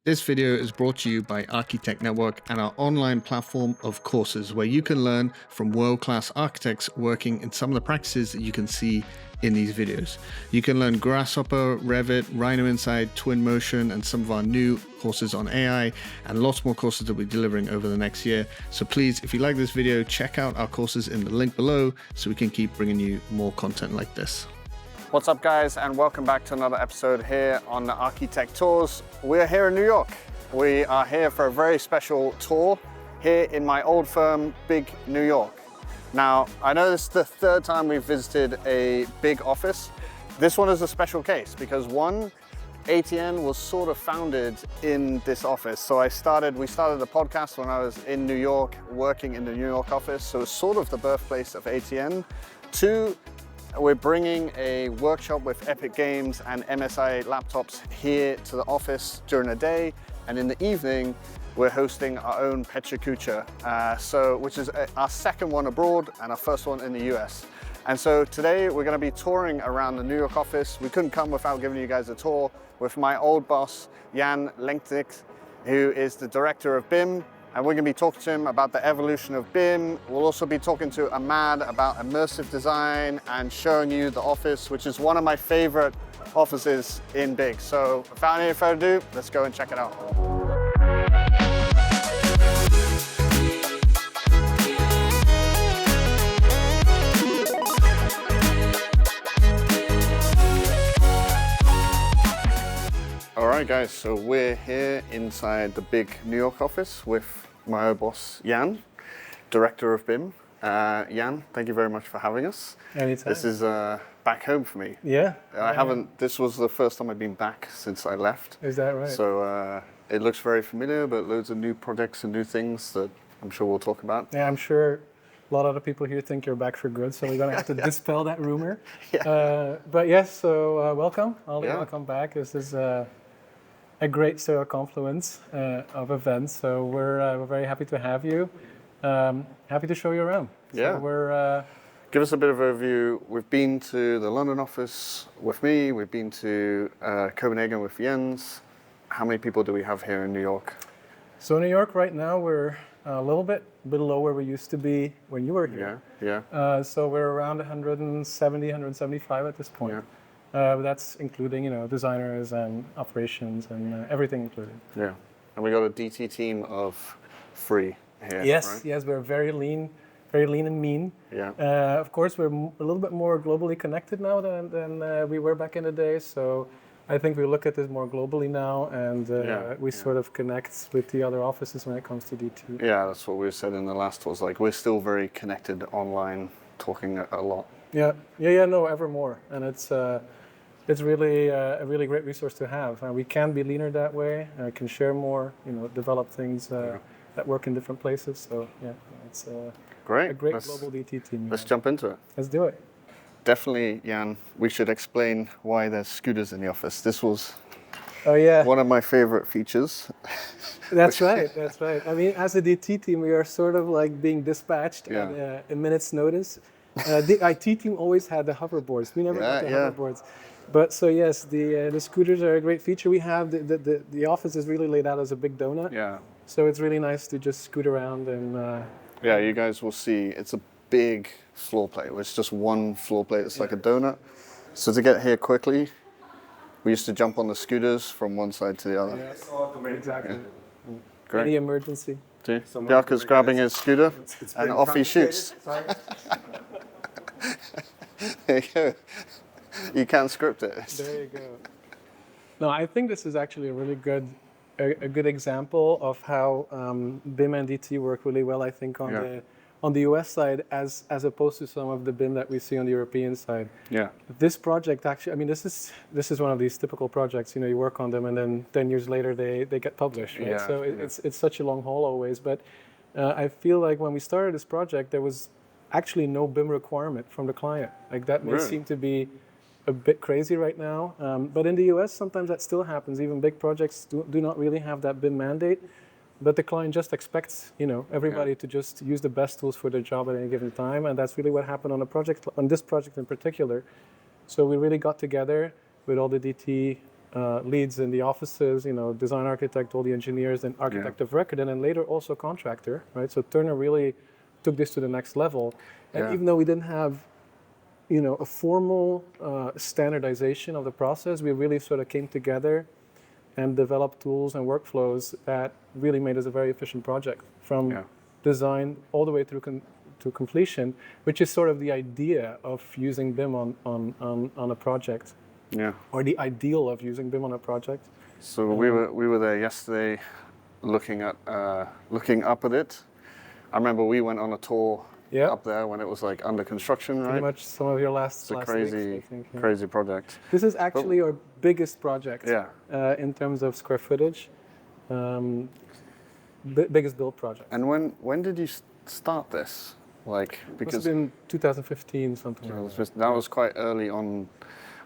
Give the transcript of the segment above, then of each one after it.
This video is brought to you by ArchiTech Network and our online platform of courses where you can learn from world-class architects working in some of the practices that you can see in these videos. You can learn Grasshopper, Revit, Rhino Inside, Twinmotion, and some of our new courses on AI, and lots more courses that we're delivering over the next year. So please, if you like this video, check out our courses in the link below so we can keep bringing you more content like this. What's up, guys, and welcome back to another episode here on the ArchiTech Tours. We're here in New York. We are here for a very special tour here in my old firm, BIG New York. Now, I know this is the third time we've visited a big office. This one is a special case because one, ATN was sort of founded in this office. So we started the podcast when I was in New York, working in the New York office. So it's sort of the birthplace of ATN. Two, we're bringing a workshop with Epic Games and MSI laptops here to the office during the day, and in the evening we're hosting our own Pecha Kucha, which is our second one abroad and our first one in the US. And so today we're going to be touring around the New York office. We couldn't come without giving you guys a tour with my old boss, Jan Leenknegt, who is the Director of BIM. And we're going to be talking to him about the evolution of BIM. We'll also be talking to Ahmad about immersive design and showing you the office, which is one of my favorite offices in BIG. So without any further ado, let's go and check it out. All right, guys, so we're here inside the BIG New York office with my old boss, Jan, Director of BIM. Jan, thank you very much for having us. Anytime. This is back home for me. Yeah. This was the first time I've been back since I left. Is that right? So it looks very familiar, but loads of new projects and new things that I'm sure we'll talk about. Yeah, I'm sure a lot of other people here think you're back for good, so we're going to have to dispel that rumor. Yeah. But yes, so welcome. Welcome back. This is a great sort of confluence of events, so we're very happy to have you. Happy to show you around. Yeah. So give us a bit of an overview. We've been to the London office with me. We've been to Copenhagen with Jens. How many people do we have here in New York? So New York right now we're a little bit below where we used to be when you were here. Yeah. So we're around 170, 175 at this point. Yeah. That's including, designers and operations and everything included. Yeah, and we got a DT team of 3 here. Yes, right? yes, we're very lean and mean. Yeah. Of course, we're a little bit more globally connected now than we were back in the day. So I think we look at this more globally now, and we sort of connect with the other offices when it comes to DT. Yeah, that's what we said in the last was like we're still very connected online, talking a lot. No, ever more, and it's really a really great resource to have. We can be leaner that way. Can share more, develop things that work in different places. So it's great. A great global DT team. Let's jump into it. Let's do it. Definitely, Jan, we should explain why there's scooters in the office. This was one of my favorite features. That's right. I mean, as a DT team, we are sort of like being dispatched at a minute's notice. The IT team always had the hoverboards. We never had the hoverboards. But so yes, the scooters are a great feature. We have the office is really laid out as a big donut. Yeah. So it's really nice to just scoot around and. You guys will see it's a big floor plate. It's just one floor plate. It's like a donut. So to get here quickly, we used to jump on the scooters from one side to the other. Yeah, exactly. Yeah. Great. Any emergency. Bjarke's grabbing his scooter and off he shoots. There you go. You can't script it. There you go. No, I think this is actually a really good example of how BIM and DT work really well. I think on the US side as opposed to some of the BIM that we see on the European side. Yeah. This project actually, I mean, this is one of these typical projects. You work on them and then 10 years later they get published. Right? Yeah. So it's such a long haul always. But I feel like when we started this project, there was actually no BIM requirement from the client. Like that may seem to be a bit crazy right now, but in the US sometimes that still happens. Even big projects do not really have that BIM mandate, but the client just expects everybody to just use the best tools for their job at any given time, and that's really what happened on this project in particular. So we really got together with all the DT leads in the offices, design architect, all the engineers, and architect of record, and then later also contractor, right? So Turner really took this to the next level. And even though we didn't have, a formal standardization of the process, we really sort of came together and developed tools and workflows that really made us a very efficient project from design all the way through to completion, which is sort of the idea of using BIM on a project. Yeah. Or the ideal of using BIM on a project. So we were there yesterday, looking up at it. I remember we went on a tour up there when it was like under construction, right? Pretty much some of your last crazy, weeks, I think, crazy project. This is actually our biggest project in terms of square footage. Biggest build project. And when did you start this? Like, because it's been 2015, something like that. That was quite early on.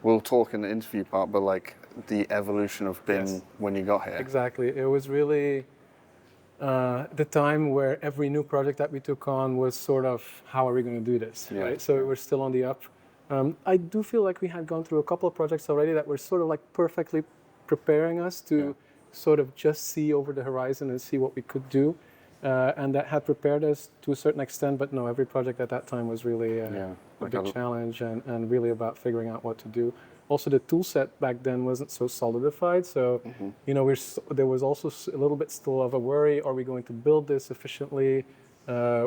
We'll talk in the interview part, but like the evolution of BIM when you got here. Exactly. It was really the time where every new project that we took on was sort of, how are we going to do this, right? So we're still on the up. I do feel like we had gone through a couple of projects already that were sort of like perfectly preparing us to sort of just see over the horizon and see what we could do. And that had prepared us to a certain extent, but no, every project at that time was really a big challenge and really about figuring out what to do. Also, the tool set back then wasn't so solidified, so there was also a little bit still of a worry: are we going to build this efficiently?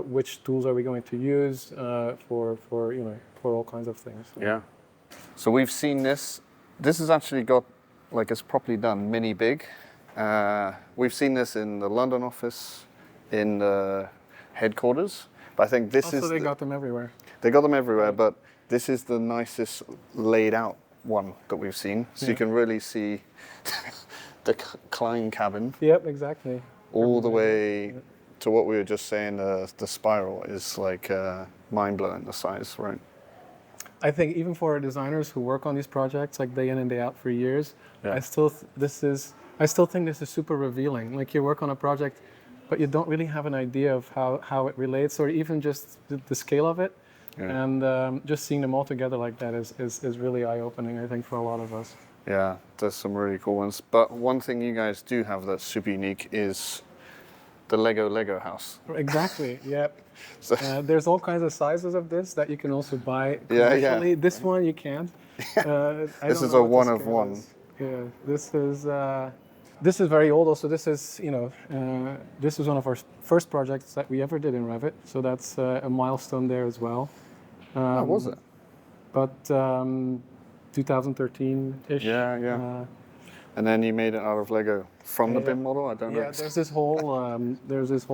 Which tools are we going to use for all kinds of things? Yeah. So we've seen this. This has actually got, like, it's properly done, mini BIG. We've seen this in the London office, in the headquarters, but I think this also they got them everywhere. They got them everywhere, but this is the nicest laid out one that we've seen. So you can really see the Klein cabin. Yep, exactly. All the way to what we were just saying, the spiral is like mind-blowing, the size, right? I think even for our designers who work on these projects like day in and day out for years, I still think this is super revealing. Like, you work on a project, but you don't really have an idea of how it relates, or even just the scale of it. And just seeing them all together like that is really eye-opening, I think, for a lot of us. Yeah, there's some really cool ones. But one thing you guys do have that's super unique is the Lego house. Exactly, yep. So there's all kinds of sizes of this that you can also buy commercially. This one you can't. This is a one of one. Yeah, this is very old. Also, this is this was one of our first projects that we ever did in Revit, so that's a milestone there as well. How was it? But 2013-ish. Yeah. And then you made it out of Lego from the BIM model. I don't know. Yeah, there's this whole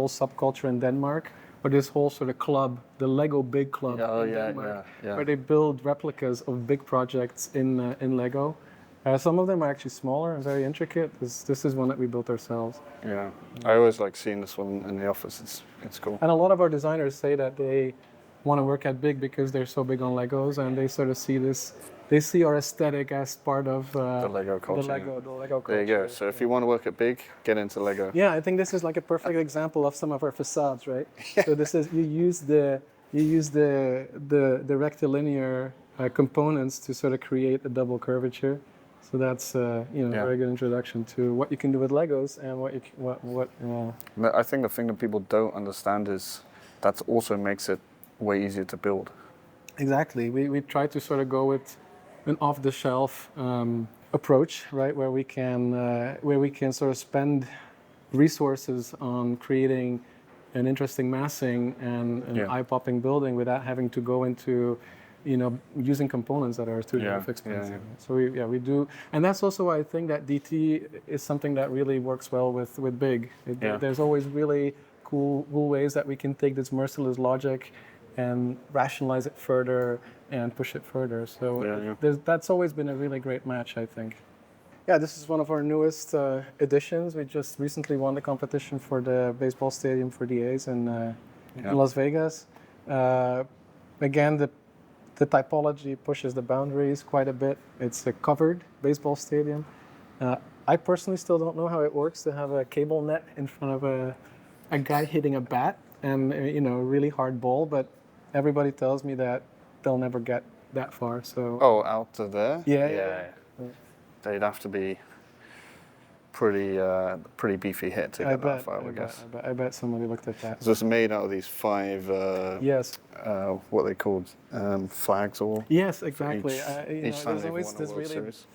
subculture in Denmark, or this whole sort of club, the Lego Big Club in Denmark, where they build replicas of big projects in Lego. Some of them are actually smaller and very intricate. This is one that we built ourselves. Yeah. I always like seeing this one in the office. It's cool. And a lot of our designers say that they want to work at BIG because they're so big on Legos, and they sort of see this. They see our aesthetic as part of the Lego culture. The Lego culture. There you go. So if you want to work at BIG, get into Lego. Yeah, I think this is like a perfect example of some of our facades, right? So this is you use the rectilinear components to sort of create a double curvature. So that's a very good introduction to what you can do with Legos and what. I think the thing that people don't understand is that also makes it way easier to build. Exactly. We try to sort of go with an off-the-shelf approach, right, where we can sort of spend resources on creating an interesting massing and an eye-popping building without having to go into using components that are too expensive. Yeah. So we do, and that's also why I think that DT is something that really works well with BIG. There's always really cool ways that we can take this merciless logic and rationalize it further and push it further. So that's always been a really great match, I think. Yeah, this is one of our newest additions. We just recently won the competition for the baseball stadium for the A's in Las Vegas. Again, the typology pushes the boundaries quite a bit. It's a covered baseball stadium. I personally still don't know how it works to have a cable net in front of a guy hitting a bat and a really hard ball, but everybody tells me that they'll never get that far. So out to there? Yeah. they'd have to be pretty beefy hit to get that far, I guess. I bet somebody looked at that. So it's made out of these 5, yes. What are they called? Flags or? Yes, exactly. Each time there's always this really Series.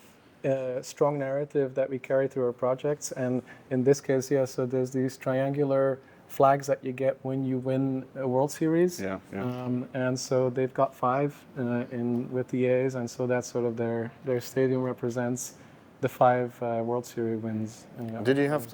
Strong narrative that we carry through our projects, and in this case, yeah, so there's these triangular flags that you get when you win a World Series. Yeah. And so they've got 5 with the A's, and so that's sort of their stadium represents the 5 World Series wins. Did you had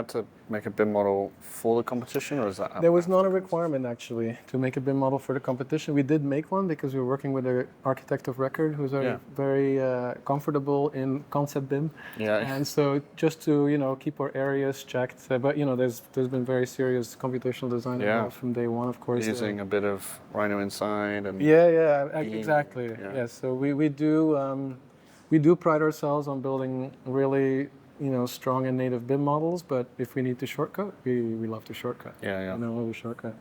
to make a BIM model for the competition, or is that? There was not a requirement actually to make a BIM model for the competition. We did make one because we were working with an architect of record who's very comfortable in concept BIM. Yeah. And so just to keep our areas checked, but there's been very serious computational design involved from day one, of course. Using a bit of Rhino inside and. Exactly. Yeah. So we do pride ourselves on building really, strong and native BIM models, but if we need to shortcut, we love to shortcut. Yeah. Love to shortcut.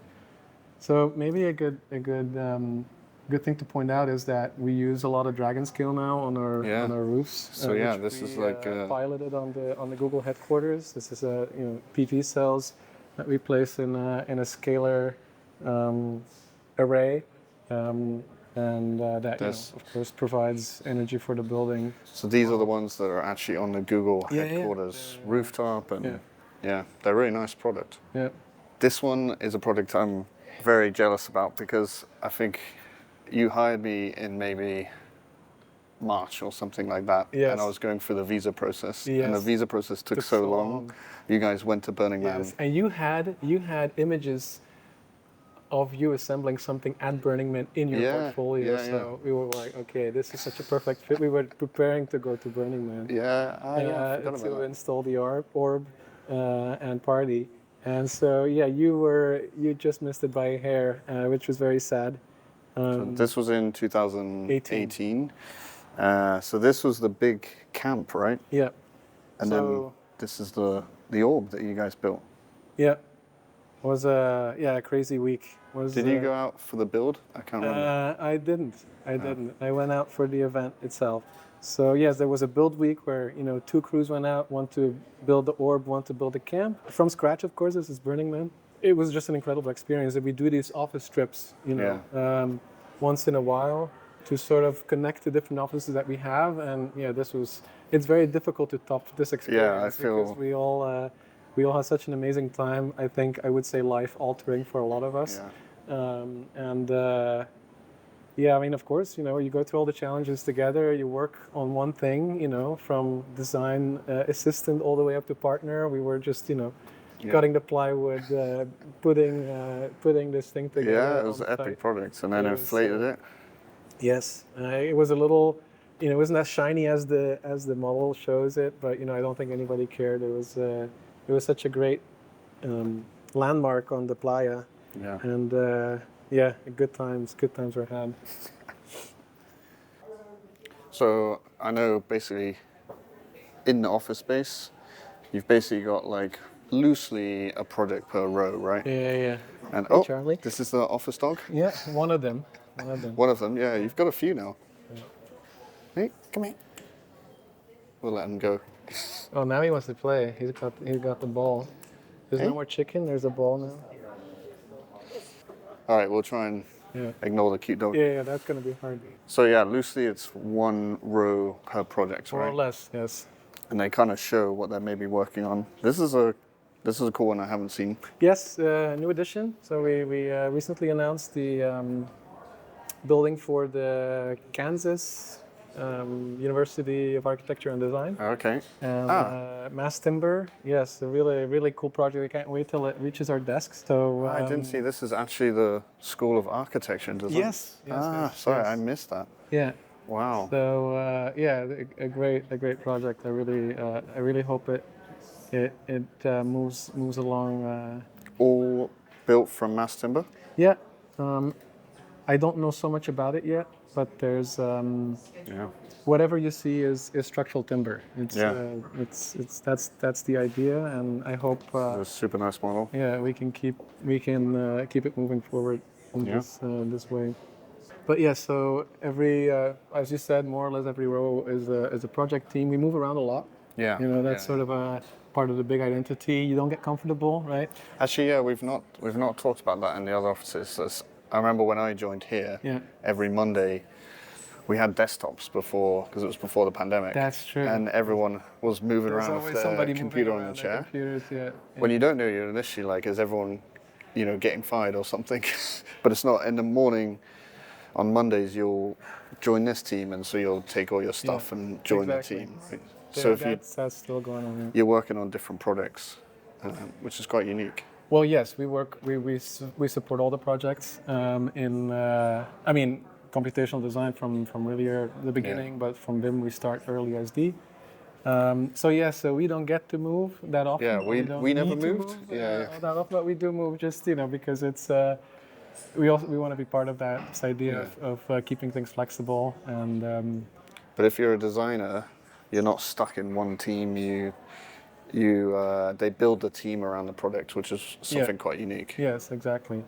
So maybe a good thing to point out is that we use a lot of dragon scale now on our roofs. So this is like piloted on the Google headquarters. This is PV cells that we place in a scalar array. And that, of course, provides energy for the building. So these are the ones that are actually on the Google headquarters rooftop, and they're a really nice product. Yeah. This one is a product I'm very jealous about because I think you hired me in maybe March or something like that, and I was going through the visa process, and the visa process took so long. You guys went to Burningman, and you had images of you assembling something at Burningman in your portfolio. So we were like, okay, this is such a perfect fit. We were preparing to go to Burningman. To install the orb and party. And so you just missed it by a hair, which was very sad. So this was in 2018. So this was the big camp, right? Yeah. And then this is the orb that you guys built. Yeah. It was a crazy week. Did you go out for the build? I can't remember. I didn't. I went out for the event itself. So yes, there was a build week where 2 crews went out, one to build the orb, one to build the camp from scratch. Of course, this is Burningman. It was just an incredible experience. That we do these office trips, once in a while to sort of connect the different offices that we have. And it's very difficult to top this experience. Yeah, I feel because we all had such an amazing time. I think I would say life-altering for a lot of us. Of course, you go through all the challenges together. You work on one thing, from design assistant all the way up to partner. We were just, cutting the plywood, putting this thing together. Yeah, it was an epic project, and then inflated it. Yes, it was a little. It wasn't as shiny as the model shows it, but I don't think anybody cared. It was such a great landmark on the playa. Yeah. And good times were had. So I know basically in the office space, you've basically got like loosely a project per row, right? Yeah. And hey, Charlie. This is the office dog? Yeah, one of them. One of them, yeah. You've got a few now. Yeah. Hey, come here. We'll let him go. Oh, now he wants to play. He's got the ball. There's no more chicken. There's a ball now. All right, we'll try and ignore the cute dog. Yeah, that's going to be hard. So loosely it's 1 row per project, right? More or less, yes. And they kind of show what they're maybe working on. This is a cool one I haven't seen. Yes, new addition. So we recently announced the building for the Kansas University of Architecture and Design. Okay. And mass timber. Yes, a really cool project. We can't wait till it reaches our desks. So I didn't see this is actually the School of Architecture and Design. Yes. Sorry, I missed that. Yeah. Wow. So a great project. I really hope it moves along. All built from mass timber? Yeah. I don't know so much about it yet, but there's whatever you see is structural timber. That's the idea, and I hope it's a super nice model. Yeah, we can keep it moving forward in this way. But yeah, so every, as you said, more or less every row is a project team. We move around a lot. Yeah. You know, that's sort of a part of the BIG identity. You don't get comfortable, right? Actually, yeah, we've not talked about that in the other offices. I remember when I joined here, every Monday we had desktops before, because it was before the pandemic. That's true. And everyone was moving There's around always with somebody their computer moving on around the their chair. computers, yeah. When you don't know, you're initially like, is everyone, you know, getting fired or something? But it's not. In the morning, on Mondays, you'll join this team, and so you'll take all your stuff and join the team. Right? So if that's still going on. Yeah. you're working on different projects, which is quite unique. Well, yes, we support all the projects I mean, computational design from really the beginning, but from BIM we start early SD. So we don't get to move that often. Yeah, we never moved. That often, but we do move just because it's we want to be part of this idea of keeping things flexible and. But if you're a designer, you're not stuck in one team. They build the team around the product, which is something quite unique. Yes, exactly.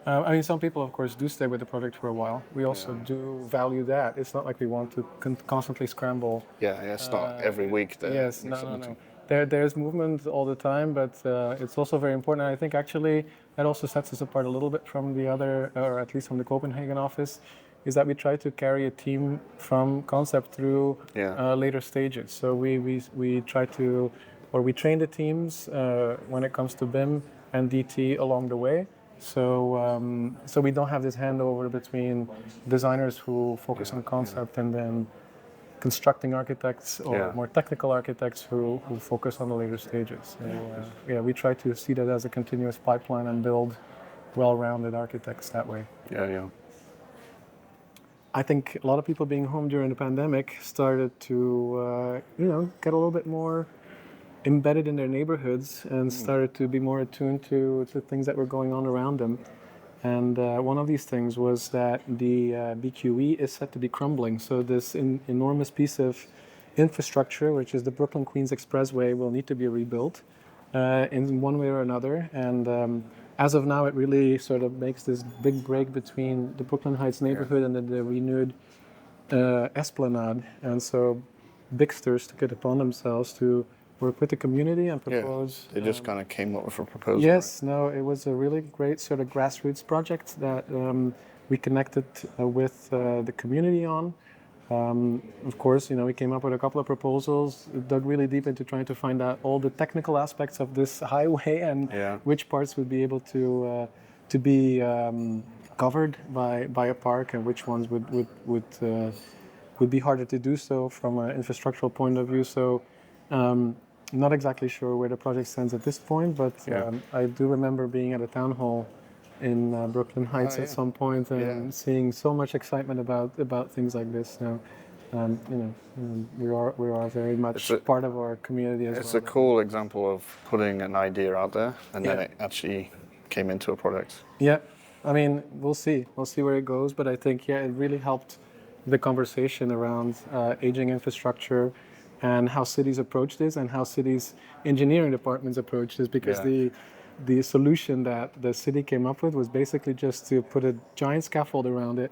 I mean, some people, of course, do stay with the product for a while. We also do value that. It's not like we want to constantly scramble. Yeah, it's not every week. Yes, no. There's movement all the time, but it's also very important. And I think actually that also sets us apart a little bit from the other, or at least from the Copenhagen office, is that we try to carry a team from concept through later stages. So we try to, or we train the teams when it comes to BIM and DT along the way. So we don't have this handover between designers who focus on concept and then constructing architects or more technical architects who focus on the later stages. So, we try to see that as a continuous pipeline and build well-rounded architects that way. Yeah. I think a lot of people being home during the pandemic started to, get a little bit more embedded in their neighborhoods and started to be more attuned to things that were going on around them. And one of these things was that the BQE is set to be crumbling. So this enormous piece of infrastructure, which is the Brooklyn-Queens Expressway, will need to be rebuilt in one way or another. And as of now, it really sort of makes this big break between the Brooklyn Heights neighborhood and the renewed Esplanade. And so Bigsters took it upon themselves to work with the community and propose. They just kind of came up with a proposal. Yes, no, it was a really great sort of grassroots project that we connected with the community on. Of course, we came up with a couple of proposals, dug really deep into trying to find out all the technical aspects of this highway and which parts would be able to be covered by a park and which ones would be harder to do so from an infrastructural point of view. So. Not exactly sure where the project stands at this point, but I do remember being at a town hall in Brooklyn Heights at some point and seeing so much excitement about things like this. Now, we are very much part of our community as well. It's a cool example of putting an idea out there and then it actually came into a product. Yeah, I mean, we'll see where it goes, but I think it really helped the conversation around aging infrastructure and how cities approach this and how cities' engineering departments approach this, because the solution that the city came up with was basically just to put a giant scaffold around it,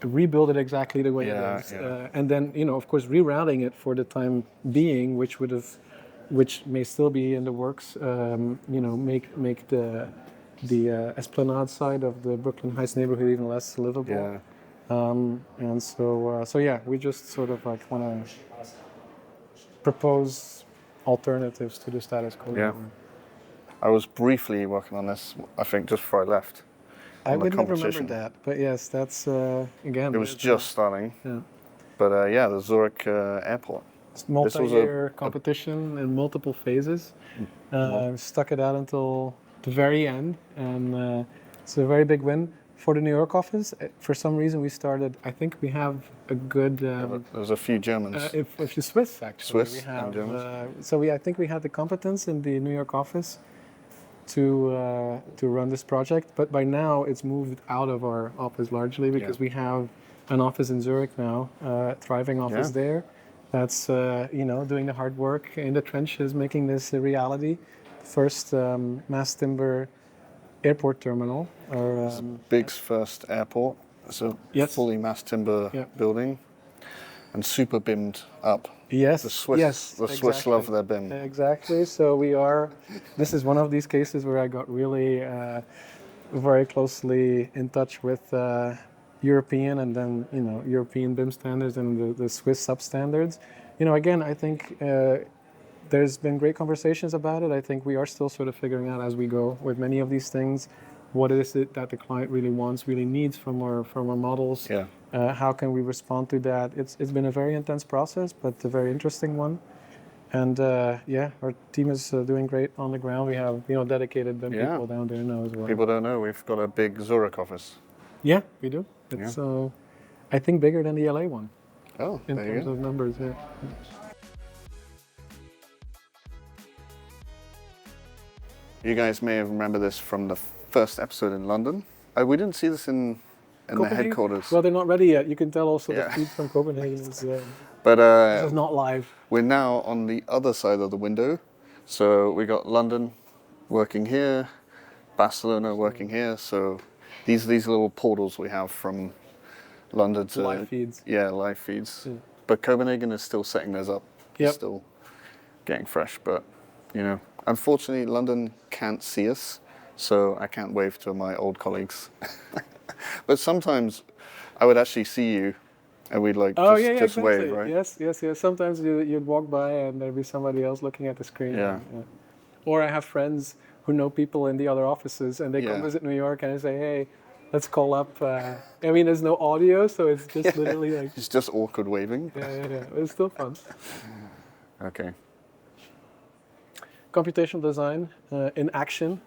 rebuild it exactly the way it is, and then of course rerouting it for the time being, which may still be in the works. Make the Esplanade side of the Brooklyn Heights neighborhood even less livable. And so we just sort of like want to propose alternatives to the status quo. Yeah. I was briefly working on this, I think, just before I left. I would never remember that, but yes, that's again. It was just starting. Yeah. But the Zurich Airport. It's multi-year competition in multiple phases. Stuck it out until the very end, and it's a very big win. For the New York office, for some reason we started, I think we have a good... there's a few Germans. A few Swiss, actually. Swiss and Germans. I think we had the competence in the New York office to run this project, but by now it's moved out of our office largely because we have an office in Zurich now, thriving office there. That's, doing the hard work in the trenches, making this a reality. First mass timber airport terminal, or BIG's first airport. It's a Yes. fully mass timber building and super BIMmed up. Yes. The Swiss exactly. love their BIM. Exactly. So this is one of these cases where I got really very closely in touch with European and then, European BIM standards and the Swiss substandards. Again, I think there's been great conversations about it. I think we are still sort of figuring out as we go with many of these things, what is it that the client really wants, really needs from our models. Yeah. How can we respond to that? It's been a very intense process, but a very interesting one. And our team is doing great on the ground. We have dedicated BIM people down there now as well. People don't know we've got a big Zurich office. Yeah, we do. It's I think bigger than the LA one. Oh, in terms of numbers. Yeah. You guys may have remembered this from the first episode in London. We didn't see this in the headquarters. Well, they're not ready yet. You can tell also the feed from Copenhagen is. But this is not live. We're now on the other side of the window. So we got London working here, Barcelona working here. So these little portals we have from London to live feeds. Yeah, live feeds. Yeah. But Copenhagen is still setting those up. Yep. Still getting fresh, but unfortunately London can't see us, so I can't wave to my old colleagues. But sometimes I would actually see you and we'd just exactly. wave, right? Yes. Sometimes you'd walk by and there'd be somebody else looking at the screen. Yeah. Or I have friends who know people in the other offices and they come visit New York and I say, hey, let's call up. There's no audio, so it's just literally like... It's just awkward waving. Yeah. It's still fun. Okay. Computational design in action,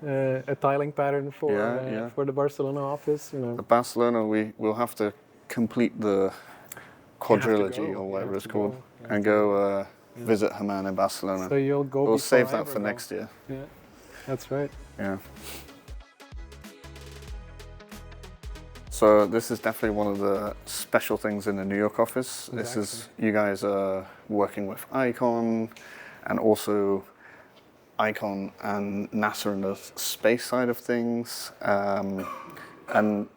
a tiling pattern for the Barcelona office. The Barcelona, we'll have to complete the quadrilogy or whatever it's called and go visit Ahmad in Barcelona. So you'll go. We'll save that for next year. Yeah, that's right. Yeah. So this is definitely one of the special things in the New York office. Exactly. This is you guys are working with Icon and also Icon and NASA in the space side of things. And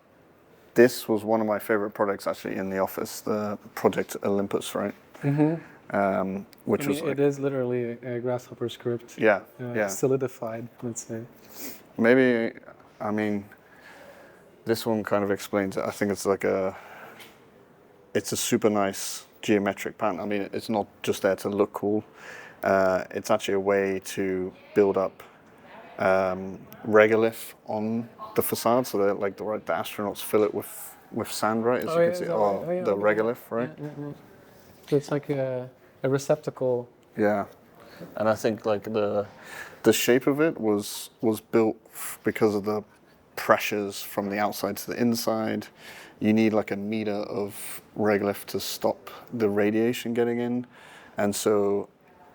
this was one of my favorite projects actually in the office, the Project Olympus, right? Mm-hmm. Which was it is literally a grasshopper script. Yeah. Solidified, let's say. Maybe, this one kind of explains it. I think it's a super nice geometric pattern. It's not just there to look cool. It's actually a way to build up regolith on the facade, so that the astronauts fill it with sand, right? As you can see, the regolith, right? Yeah. So it's like a receptacle. Yeah, and I think the shape of it was built because of the pressures from the outside to the inside. You need a meter of regolith to stop the radiation getting in, and so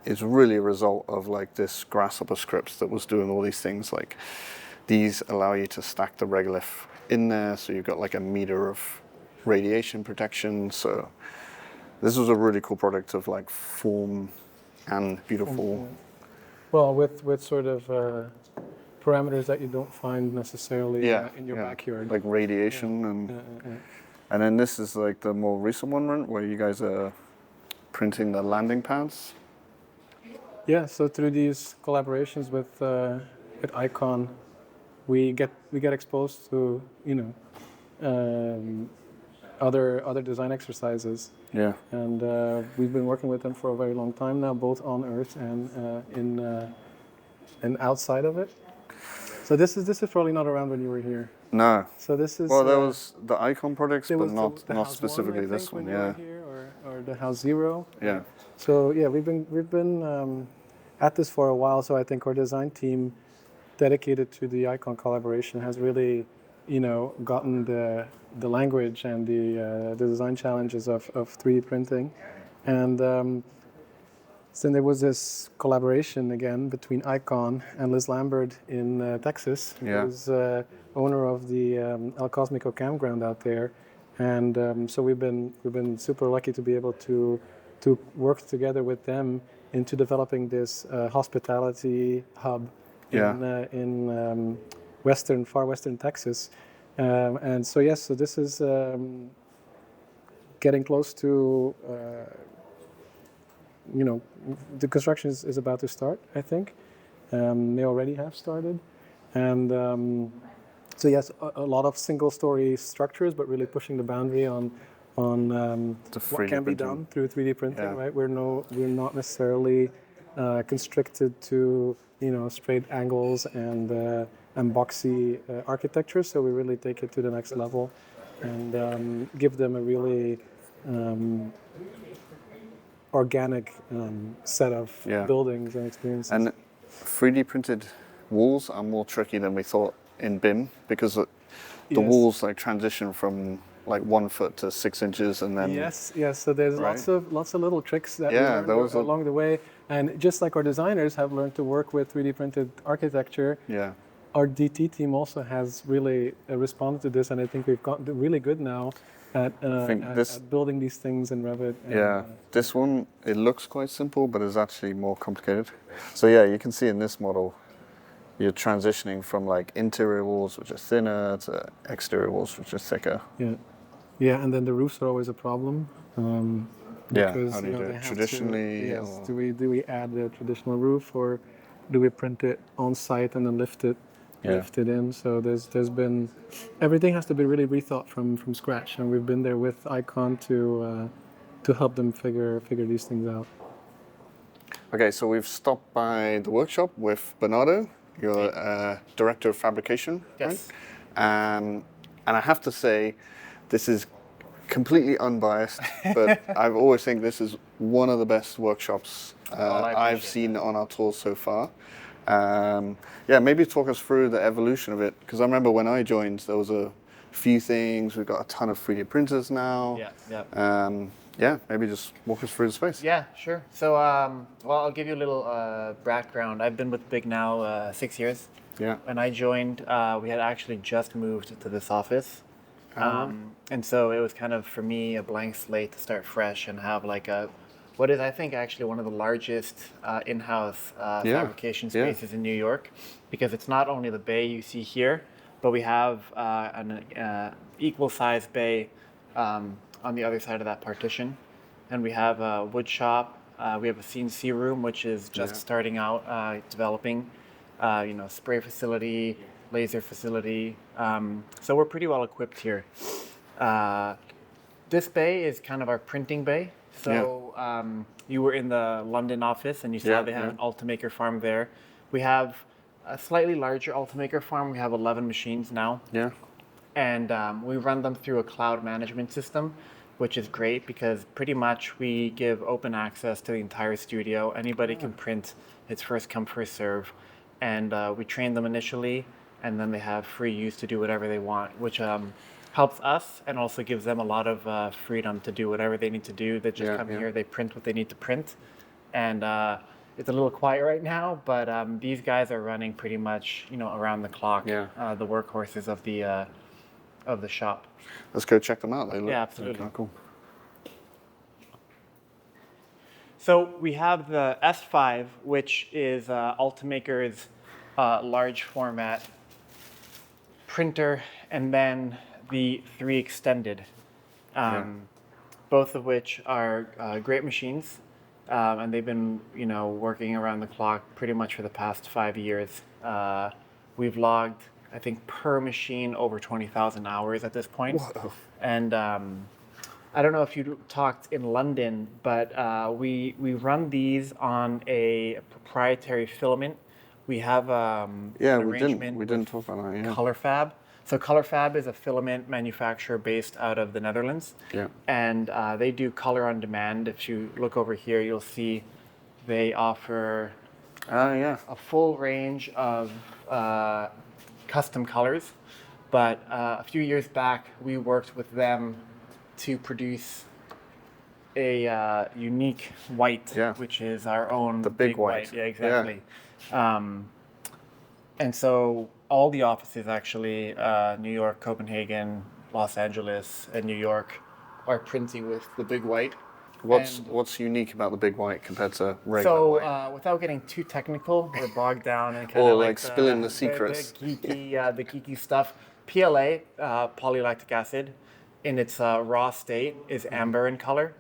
it's really a result of this grasshopper script that was doing all these things. These allow you to stack the regolith in there, so you've got a meter of radiation protection. So this was a really cool product of form and beautiful. Well, with sort of parameters that you don't find necessarily in your backyard. Like radiation and then this is the more recent one, right, where you guys are printing the landing pads. Yeah, so through these collaborations with Icon, we get exposed to other design exercises. Yeah. And we've been working with them for a very long time now, both on Earth and outside of it. So this is probably not around when you were here. No. So this is. Well, there was the Icon projects, but not One, specifically this one. Yeah. Here, or the House Zero. Yeah. So yeah, we've been at this for a while. So I think our design team, dedicated to the Icon collaboration, has really, gotten the language and the design challenges of 3D printing, and. So there was this collaboration again between Icon and Liz Lambert in Texas, who's owner of the El Cosmico campground out there, and so we've been super lucky to be able to work together with them into developing this hospitality hub in far western Texas, And so yes, so this is getting close to, the construction is about to start, I think. They already have started. And so yes, a lot of single-story structures, but really pushing the boundary on what can be done through 3D printing, right? We're not necessarily constricted to straight angles and boxy architecture. So we really take it to the next level and give them a really organic set of buildings and experiences. And 3D printed walls are more tricky than we thought in BIM, because the walls like transition from like 1 foot to 6 inches, and then yes. So there's lots of little tricks that we learned along the way, and just like our designers have learned to work with 3D printed architecture. Our DT team also has really responded to this, and I think we've gotten really good now at building these things in Revit. This one, it looks quite simple, but it's actually more complicated. So yeah, you can see in this model, you're transitioning from like interior walls, which are thinner, to exterior walls, which are thicker. Yeah, and then the roofs are always a problem. Because, how do you do it? Traditionally? Do we add the traditional roof, or do we print it on site and then lift it in? So there's been, everything has to be really rethought from scratch, and we've been there with Icon to help them figure these things out. Okay, so we've stopped by the workshop with Bernardo. You're Director of Fabrication, right? And I have to say, this is completely unbiased, but I've always think this is one of the best workshops I've seen on our tours so far. Maybe talk us through the evolution of it, because I remember when I joined, there was a few things. We've got a ton of 3D printers now. Maybe just walk us through the space. Yeah, sure. So, I'll give you a little background. I've been with BIG now 6 years. When I joined, we had actually just moved to this office. And so it was kind of, for me, a blank slate to start fresh and have like what is, I think, actually one of the largest in-house fabrication spaces in New York, because it's not only the bay you see here, but we have an equal-sized bay on the other side of that partition. And we have a wood shop, we have a CNC room, which is just starting out developing, spray facility, laser facility. So we're pretty well equipped here. This bay is kind of our printing bay. So you were in the London office and you saw they have an Ultimaker farm there. We have a slightly larger Ultimaker farm. We have 11 machines now. And we run them through a cloud management system, which is great because pretty much we give open access to the entire studio. Anybody can print. It's first come, first serve. And we train them initially, and then they have free use to do whatever they want, which helps us and also gives them a lot of freedom to do whatever they need to do. They just come here, they print what they need to print. And it's a little quiet right now, but these guys are running pretty much, around the clock, the workhorses of the shop. Let's go check them out. They look absolutely kind of cool. So we have the S5, which is Ultimaker's large format printer, and then the 3 Extended, both of which are great machines, and they've been working around the clock pretty much for the past 5 years. We've logged, I think, per machine over 20,000 hours at this point. Whoa. And I don't know if you talked in London, but we run these on a proprietary filament. We have an arrangement we didn't talk about that. ColorFab. So ColorFab is a filament manufacturer based out of the Netherlands. And they do color on demand. If you look over here, you'll see they offer a full range of custom colors. But a few years back, we worked with them to produce a unique white, which is our own the big white. Yeah, exactly. And so all the offices actually, New York, Copenhagen, Los Angeles, and New York, are printing with the big white. What's unique about the big white compared to regular white? So without getting too technical or bogged down and kind of like spilling the secrets, the geeky stuff. PLA, polylactic acid, in its raw state is amber in color.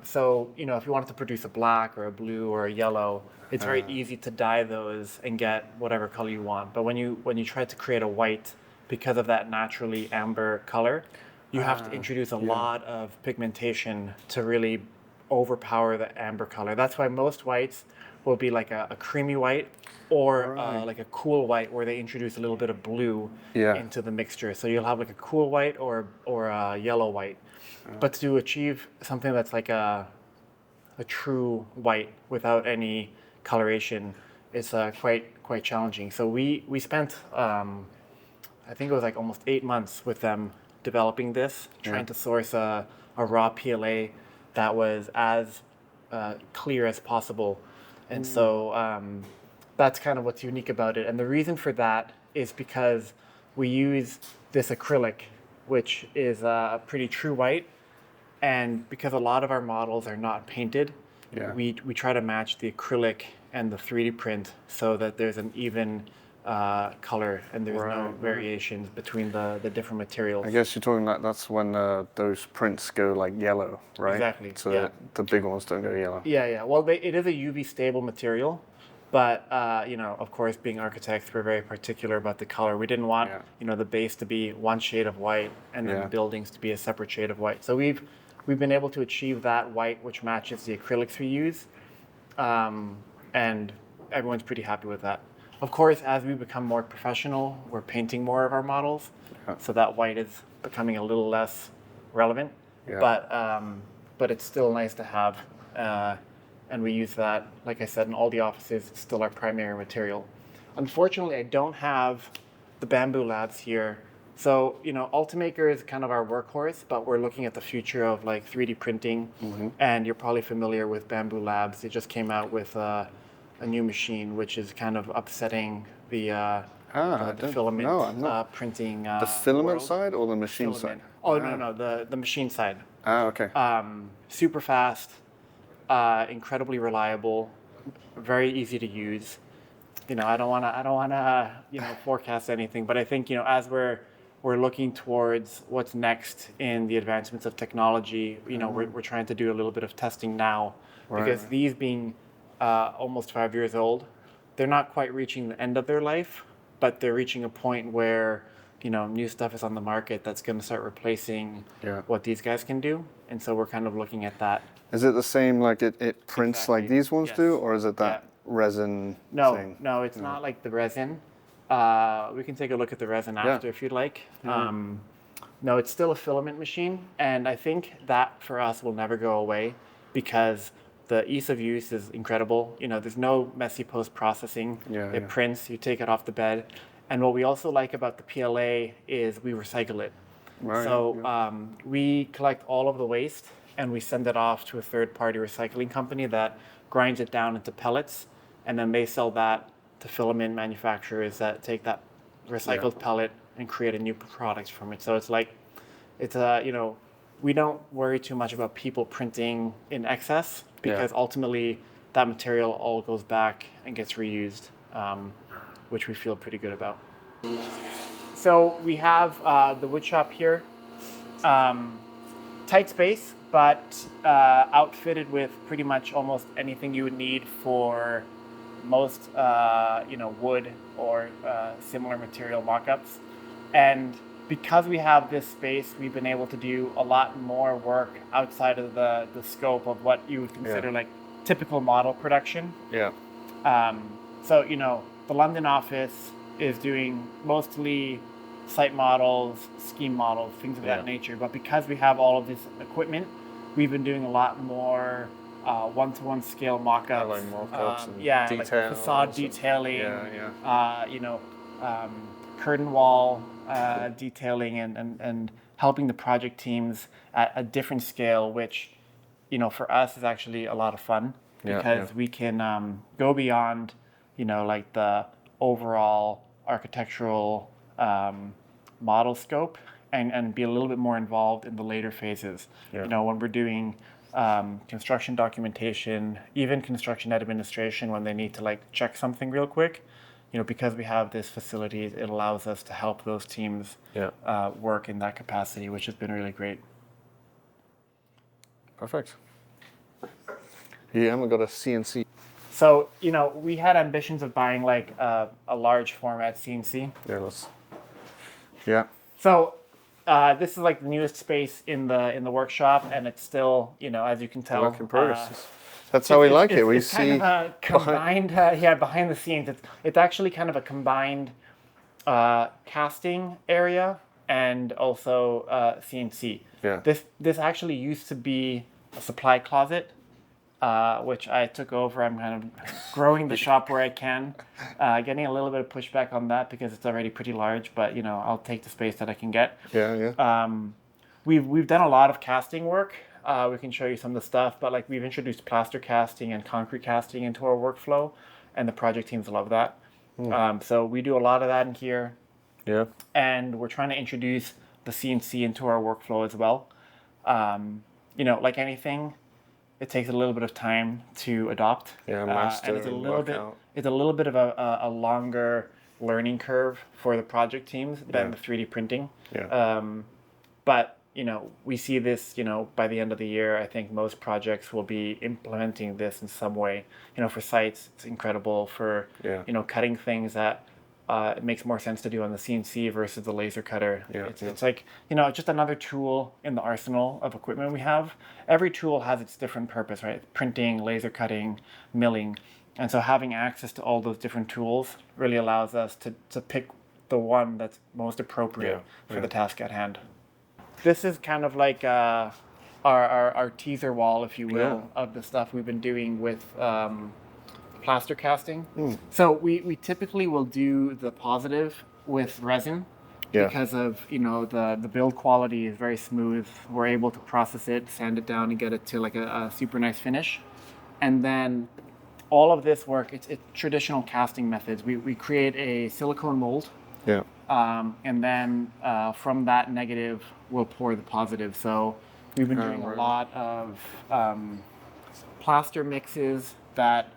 So, you know, if you wanted to produce a black or a blue or a yellow, it's very easy to dye those and get whatever color you want. But when you try to create a white, because of that naturally amber color, you have to introduce a lot of pigmentation to really overpower the amber color. That's why most whites will be like a creamy white or like a cool white where they introduce a little bit of blue into the mixture. So you'll have like a cool white or a yellow white. But to achieve something that's like a true white without any coloration is quite challenging. So we spent I think it was like almost 8 months with them developing this, trying to source a raw PLA that was as clear as possible. And so that's kind of what's unique about it. And the reason for that is because we use this acrylic, which is a pretty true white. And because a lot of our models are not painted, we try to match the acrylic and the 3D print so that there's an even color and there's no variations between the different materials. I guess you're talking like that's when those prints go like yellow, right? Exactly. So that the big ones don't go yellow. Yeah. Well, it is a UV stable material, but you know, of course, being architects, we're very particular about the color. We didn't want you know the base to be one shade of white and then the buildings to be a separate shade of white. So we've been able to achieve that white, which matches the acrylics we use, and everyone's pretty happy with that. Of course, as we become more professional, we're painting more of our models, so that white is becoming a little less relevant. But it's still nice to have, and we use that, like I said, in all the offices. It's still our primary material. Unfortunately, I don't have the Bamboo Labs here. So, you know, Ultimaker is kind of our workhorse, but we're looking at the future of like 3D printing, and you're probably familiar with Bamboo Labs. They just came out with a new machine, which is kind of upsetting the filament printing. The filament world. side or the machine side? Oh, no, the machine side. Okay. Super fast, incredibly reliable, very easy to use. You know, I don't wanna you know, forecast anything, but I think, you know, as we're looking towards what's next in the advancements of technology, you know, we're trying to do a little bit of testing now, because these being almost 5 years old, they're not quite reaching the end of their life, but they're reaching a point where, you know, new stuff is on the market that's going to start replacing what these guys can do. And so we're kind of looking at that. Is it the same, like it prints like these ones do, or is it that resin thing? No, it's not like the resin. We can take a look at the resin after if you'd like. No, it's still a filament machine, and I think that for us will never go away because the ease of use is incredible. You know, there's no messy post-processing. It prints, you take it off the bed. And what we also like about the PLA is we recycle it. We collect all of the waste and we send it off to a third-party recycling company that grinds it down into pellets, and then they sell that to filament manufacturers that take that recycled pellet and create a new product from it. So it's like, it's you know, we don't worry too much about people printing in excess because ultimately that material all goes back and gets reused, which we feel pretty good about. So we have the wood shop here, tight space, but outfitted with pretty much almost anything you would need for most you know, wood or similar material mock-ups. And because we have this space, we've been able to do a lot more work outside of the scope of what you would consider like typical model production. So, you know, the London office is doing mostly site models, scheme models, things of that nature. But because we have all of this equipment, we've been doing a lot more one-to-one scale mock-ups. Like mock-ups and like facade detailing, you know, curtain wall detailing and helping the project teams at a different scale, which, you know, for us is actually a lot of fun because we can go beyond, you know, like the overall architectural model scope and be a little bit more involved in the later phases. You know, when we're doing construction documentation, even construction administration, when they need to like check something real quick, because we have this facility, it allows us to help those teams work in that capacity, which has been really great. Perfect. You haven't got a CNC. So, we had ambitions of buying like a large format CNC. Yeah. So, this is like the newest space in the workshop, and it's still, as you can tell, work in progress. That's how we like it. We it's see kind of a combined, behind the scenes. It's actually kind of a combined casting area and also CNC. Yeah. This actually used to be a supply closet, which I took over. I'm kind of growing the shop where I can, getting a little bit of pushback on that because it's already pretty large. But I'll take the space that I can get. Yeah. We've done a lot of casting work. We can show you some of the stuff, but like we've introduced plaster casting and concrete casting into our workflow, and the project teams love that. So we do a lot of that in here. Yeah. And we're trying to introduce the CNC into our workflow as well. Like anything, it takes a little bit of time to adopt. Yeah, master and it's a little bit of a longer learning curve for the project teams than the 3D printing. Yeah. But we see this, by the end of the year, I think most projects will be implementing this in some way. For sites, it's incredible. For, cutting things that it makes more sense to do on the CNC versus the laser cutter. Yeah, It's like, just another tool in the arsenal of equipment we have. Every tool has its different purpose, right? Printing, laser cutting, milling. And so having access to all those different tools really allows us to pick the one that's most appropriate for the task at hand. This is kind of like our teaser wall, if you will, of the stuff we've been doing with plaster casting. So we typically will do the positive with resin because of the build quality is very smooth. We're able to process it, sand it down, and get it to like a super nice finish. And then all of this work, it's traditional casting methods. We create a silicone mold. Yeah. And then from that negative, we'll pour the positive. So we've been doing a lot of plaster mixes that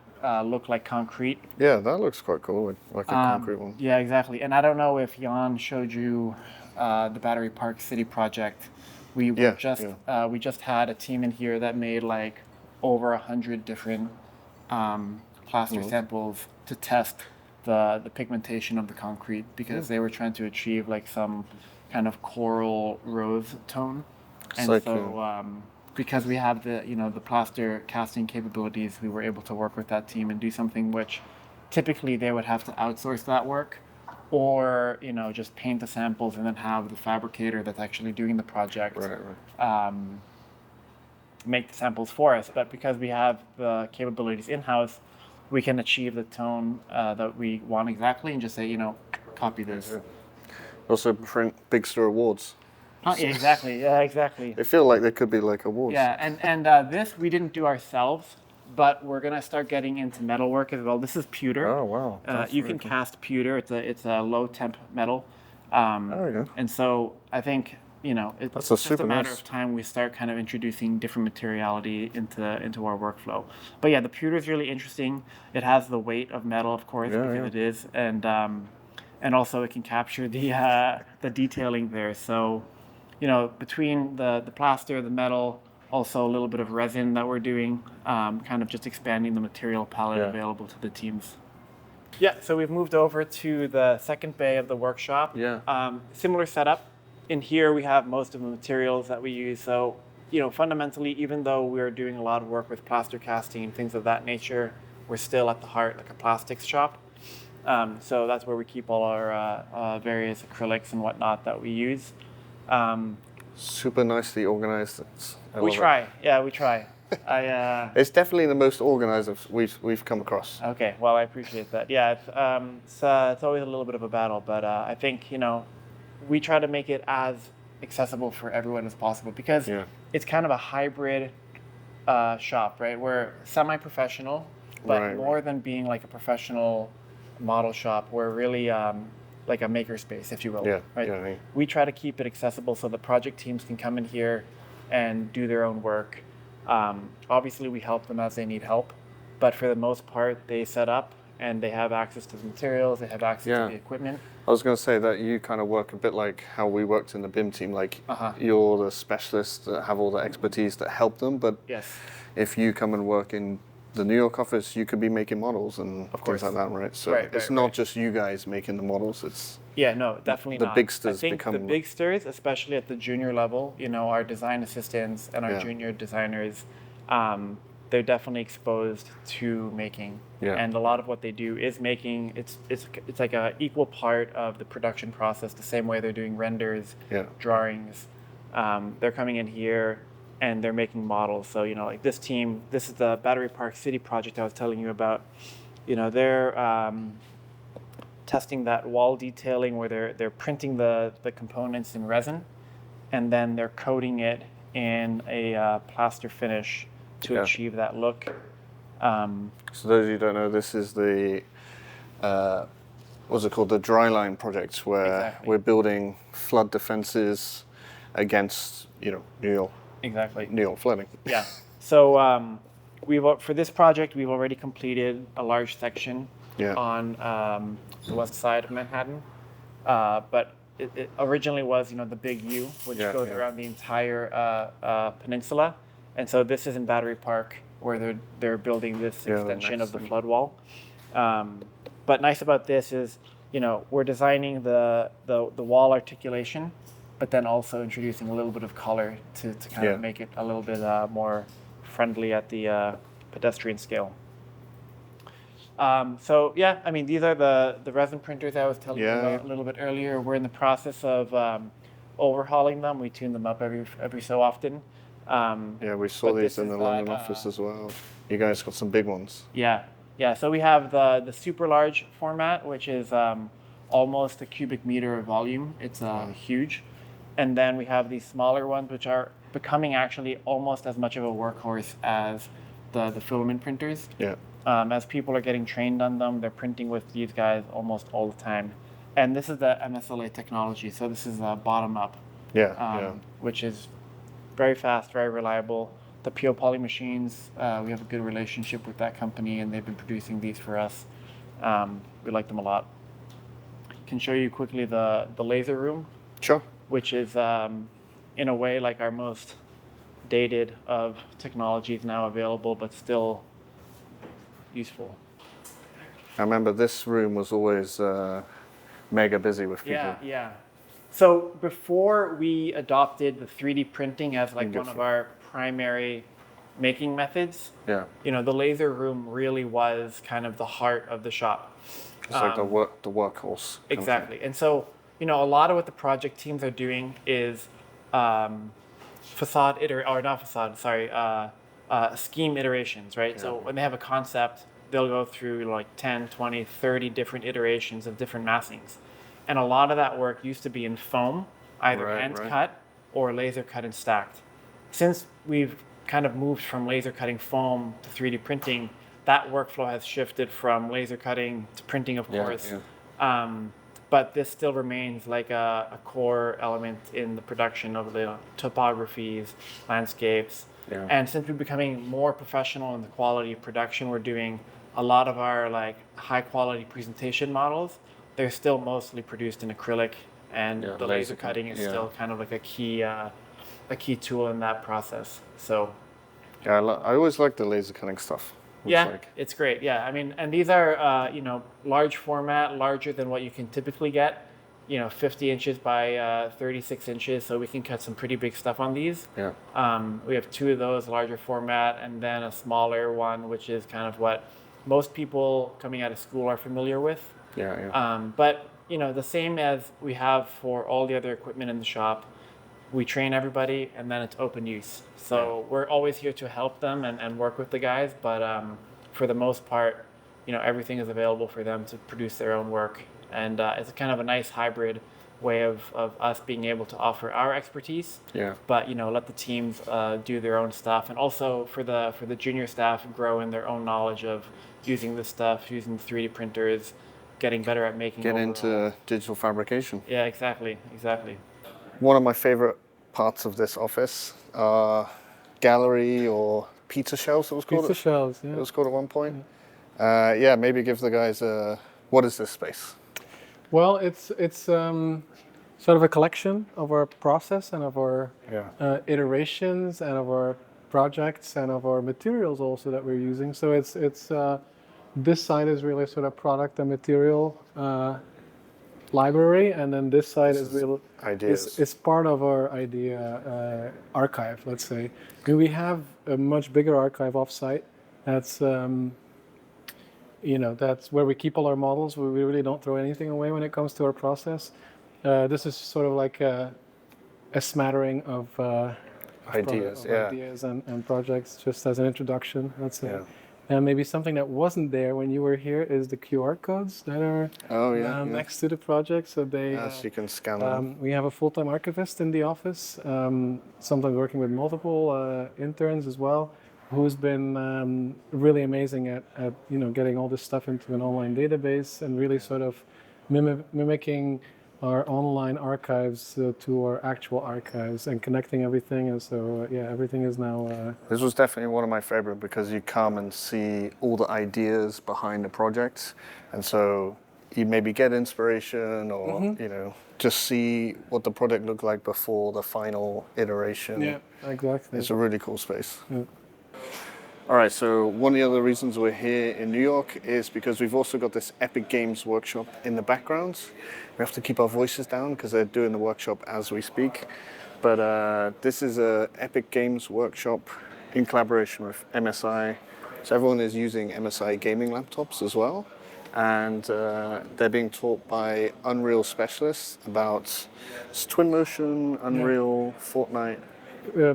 look like concrete. Yeah, that looks quite cool, like a concrete one. Yeah, exactly. And I don't know if Jan showed you the Battery Park City project. We just had a team in here that made like over 100 different plaster samples to test the pigmentation of the concrete because they were trying to achieve like some kind of coral rose tone. And because we have the plaster casting capabilities, we were able to work with that team and do something which typically they would have to outsource that work or just paint the samples and then have the fabricator that's actually doing the project make the samples for us. But because we have the capabilities in-house, we can achieve the tone that we want exactly and just say, copy this. Also print big store awards. Yeah, exactly. Yeah, exactly. They feel like they could be like awards. Yeah, and this we didn't do ourselves, but we're gonna start getting into metalwork as well. This is pewter. Oh wow! You can cast pewter. It's a low temp metal. There we go. And so I think it's just a matter of time we start kind of introducing different materiality into our workflow. But yeah, the pewter is really interesting. It has the weight of metal, of course, because it is, and also it can capture the detailing there. So, between the plaster, the metal, also a little bit of resin that we're doing, kind of just expanding the material palette available to the teams. Yeah, so we've moved over to the second bay of the workshop. Yeah. Similar setup. In here, we have most of the materials that we use. So, fundamentally, even though we're doing a lot of work with plaster casting and things of that nature, we're still at the heart like a plastics shop. So that's where we keep all our various acrylics and whatnot that we use. Super nicely organized. We try. Yeah, we try. It's definitely the most organized we've come across. Okay, well, I appreciate that. Yeah, it's always a little bit of a battle, but I think, we try to make it as accessible for everyone as possible because it's kind of a hybrid shop, right? We're semi-professional, but more than being like a professional model shop, we're really like a makerspace, if you will. Yeah, right? yeah. We try to keep it accessible so the project teams can come in here and do their own work. Obviously, we help them as they need help, but for the most part, they set up and they have access to the materials, they have access to the equipment. I was going to say that you kind of work a bit like how we worked in the BIM team. Like you're the specialists that have all the expertise that help them. But if you come and work in the New York office, you could be making models and things like that, right? So it's not just you guys making the models. It's no, definitely the not. bigsters. I think the bigsters, especially at the junior level, you know, our design assistants and our junior designers, they're definitely exposed to making. And a lot of what they do is making. It's like a equal part of the production process. The same way they're doing renders, drawings. They're coming in here and they're making models. So, you know, like this team, this is the Battery Park City project I was telling you about. You know, they're testing that wall detailing where they're printing the components in resin, and then they're coating it in a plaster finish to achieve that look. So those of you who don't know, this is the what's it called, the dry line project, where we're building flood defenses against, you know, New York flooding. Yeah. So for this project, we've already completed a large section on the west side of Manhattan, but it originally was, you know, the Big U, which goes around the entire peninsula, and so this is in Battery Park, where they're building this extension of the flood wall. But nice about this is, you know, we're designing the wall articulation, but then also introducing a little bit of color to kind of make it a little bit more friendly at the pedestrian scale. So yeah, I mean, these are the resin printers I was telling you about a little bit earlier. We're in the process of overhauling them. We tune them up every so often. We saw these in the London office as well. You guys got some big ones. Yeah. So we have the super large format, which is almost a cubic meter of volume. It's huge. And then we have these smaller ones, which are becoming actually almost as much of a workhorse as the filament printers. As people are getting trained on them, they're printing with these guys almost all the time. And this is the MSLA technology. So this is bottom up, which is very fast, very reliable. The PO Poly machines, we have a good relationship with that company, and they've been producing these for us. We like them a lot. Can show you quickly the laser room. Sure. Which is, in a way, like our most dated of technologies now available, but still useful. I remember this room was always mega busy with people. Yeah. So before we adopted the 3D printing as like one of our primary making methods, you know, the laser room really was kind of the heart of the shop. It's like the workhorse. Exactly. And so, you know, a lot of what the project teams are doing is scheme iterations, right? So when they have a concept, they'll go through like 10, 20, 30 different iterations of different massings. And a lot of that work used to be in foam, either hand cut or laser cut and stacked. Since we've kind of moved from laser cutting foam to 3D printing, that workflow has shifted from laser cutting to printing, of course. But this still remains like a core element in the production of the topographies, landscapes. And since we're becoming more professional in the quality of production, we're doing a lot of our like high quality presentation models. They're still mostly produced in acrylic, and the laser cutting is still kind of like a key tool in that process. So I always like the laser cutting stuff. It's great. I mean, and these are you know, large format, larger than what you can typically get. You know, 50 inches by 36 inches, so we can cut some pretty big stuff on these. We have two of those, larger format, and then a smaller one, which is kind of what most people coming out of school are familiar with. But, you know, the same as we have for all the other equipment in the shop, we train everybody, and then it's open use. So we're always here to help them and work with the guys, but for the most part, you know, everything is available for them to produce their own work. And it's kind of a nice hybrid way of us being able to offer our expertise, but, you know, let the teams do their own stuff, and also for the junior staff grow in their own knowledge of using this stuff, using the 3D printers, getting better at making. Get into digital fabrication. Yeah, exactly. One of my favorite parts of this office, gallery or pizza shelves, it was called. Pizza shelves, It was called at one point. Yeah, maybe give the guys what is this space? Well, it's sort of a collection of our process and of our iterations and of our projects and of our materials also that we're using. So it's this side is really sort of product and material library, and then this side is real ideas. It's part of our idea archive, let's say. I mean, we have a much bigger archive offsite. That's that's where we keep all our models. We really don't throw anything away when it comes to our process. This is sort of like a smattering of ideas, ideas and projects, just as an introduction, let's say. And maybe something that wasn't there when you were here is the QR codes that are next to the project. So they so you can scan them. we have a full-time archivist in the office, sometimes working with multiple interns as well, who's been really amazing at getting all this stuff into an online database and really sort of mimicking our online archives to our actual archives and connecting everything. And so, everything is now... This was definitely one of my favorite because you come and see all the ideas behind the project. And so you maybe get inspiration or, just see what the product looked like before the final iteration. Yeah, exactly. It's a really cool space. Yeah. All right, so one of the other reasons we're here in New York is because we've also got this Epic Games workshop in the background. We have to keep our voices down because they're doing the workshop as we speak. But this is a Epic Games workshop in collaboration with MSI. So everyone is using MSI gaming laptops as well. And they're being taught by Unreal specialists about Twinmotion, Unreal, Fortnite.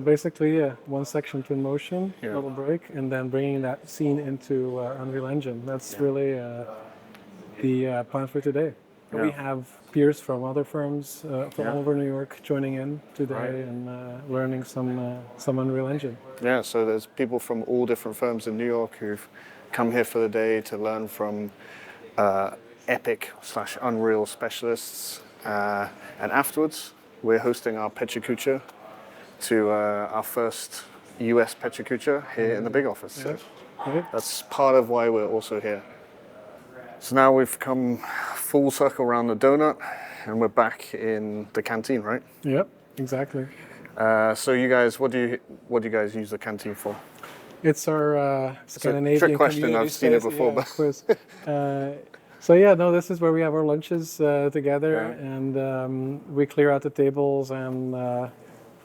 Basically, one section Twinmotion, double break, and then bringing that scene into Unreal Engine. That's really the plan for today. Yeah. We have peers from other firms from all over New York joining in today and learning some Unreal Engine. Yeah, so there's people from all different firms in New York who've come here for the day to learn from Epic/Unreal specialists. And afterwards, we're hosting our Pechakucha to our first US Pechakucha here in the big office. So that's part of why we're also here. So now we've come full circle around the donut and we're back in the canteen, right? Yep, exactly. So you guys, what do you guys use the canteen for? It's our Scandinavian trick question, I've seen it before. Of course. This is where we have our lunches together and we clear out the tables and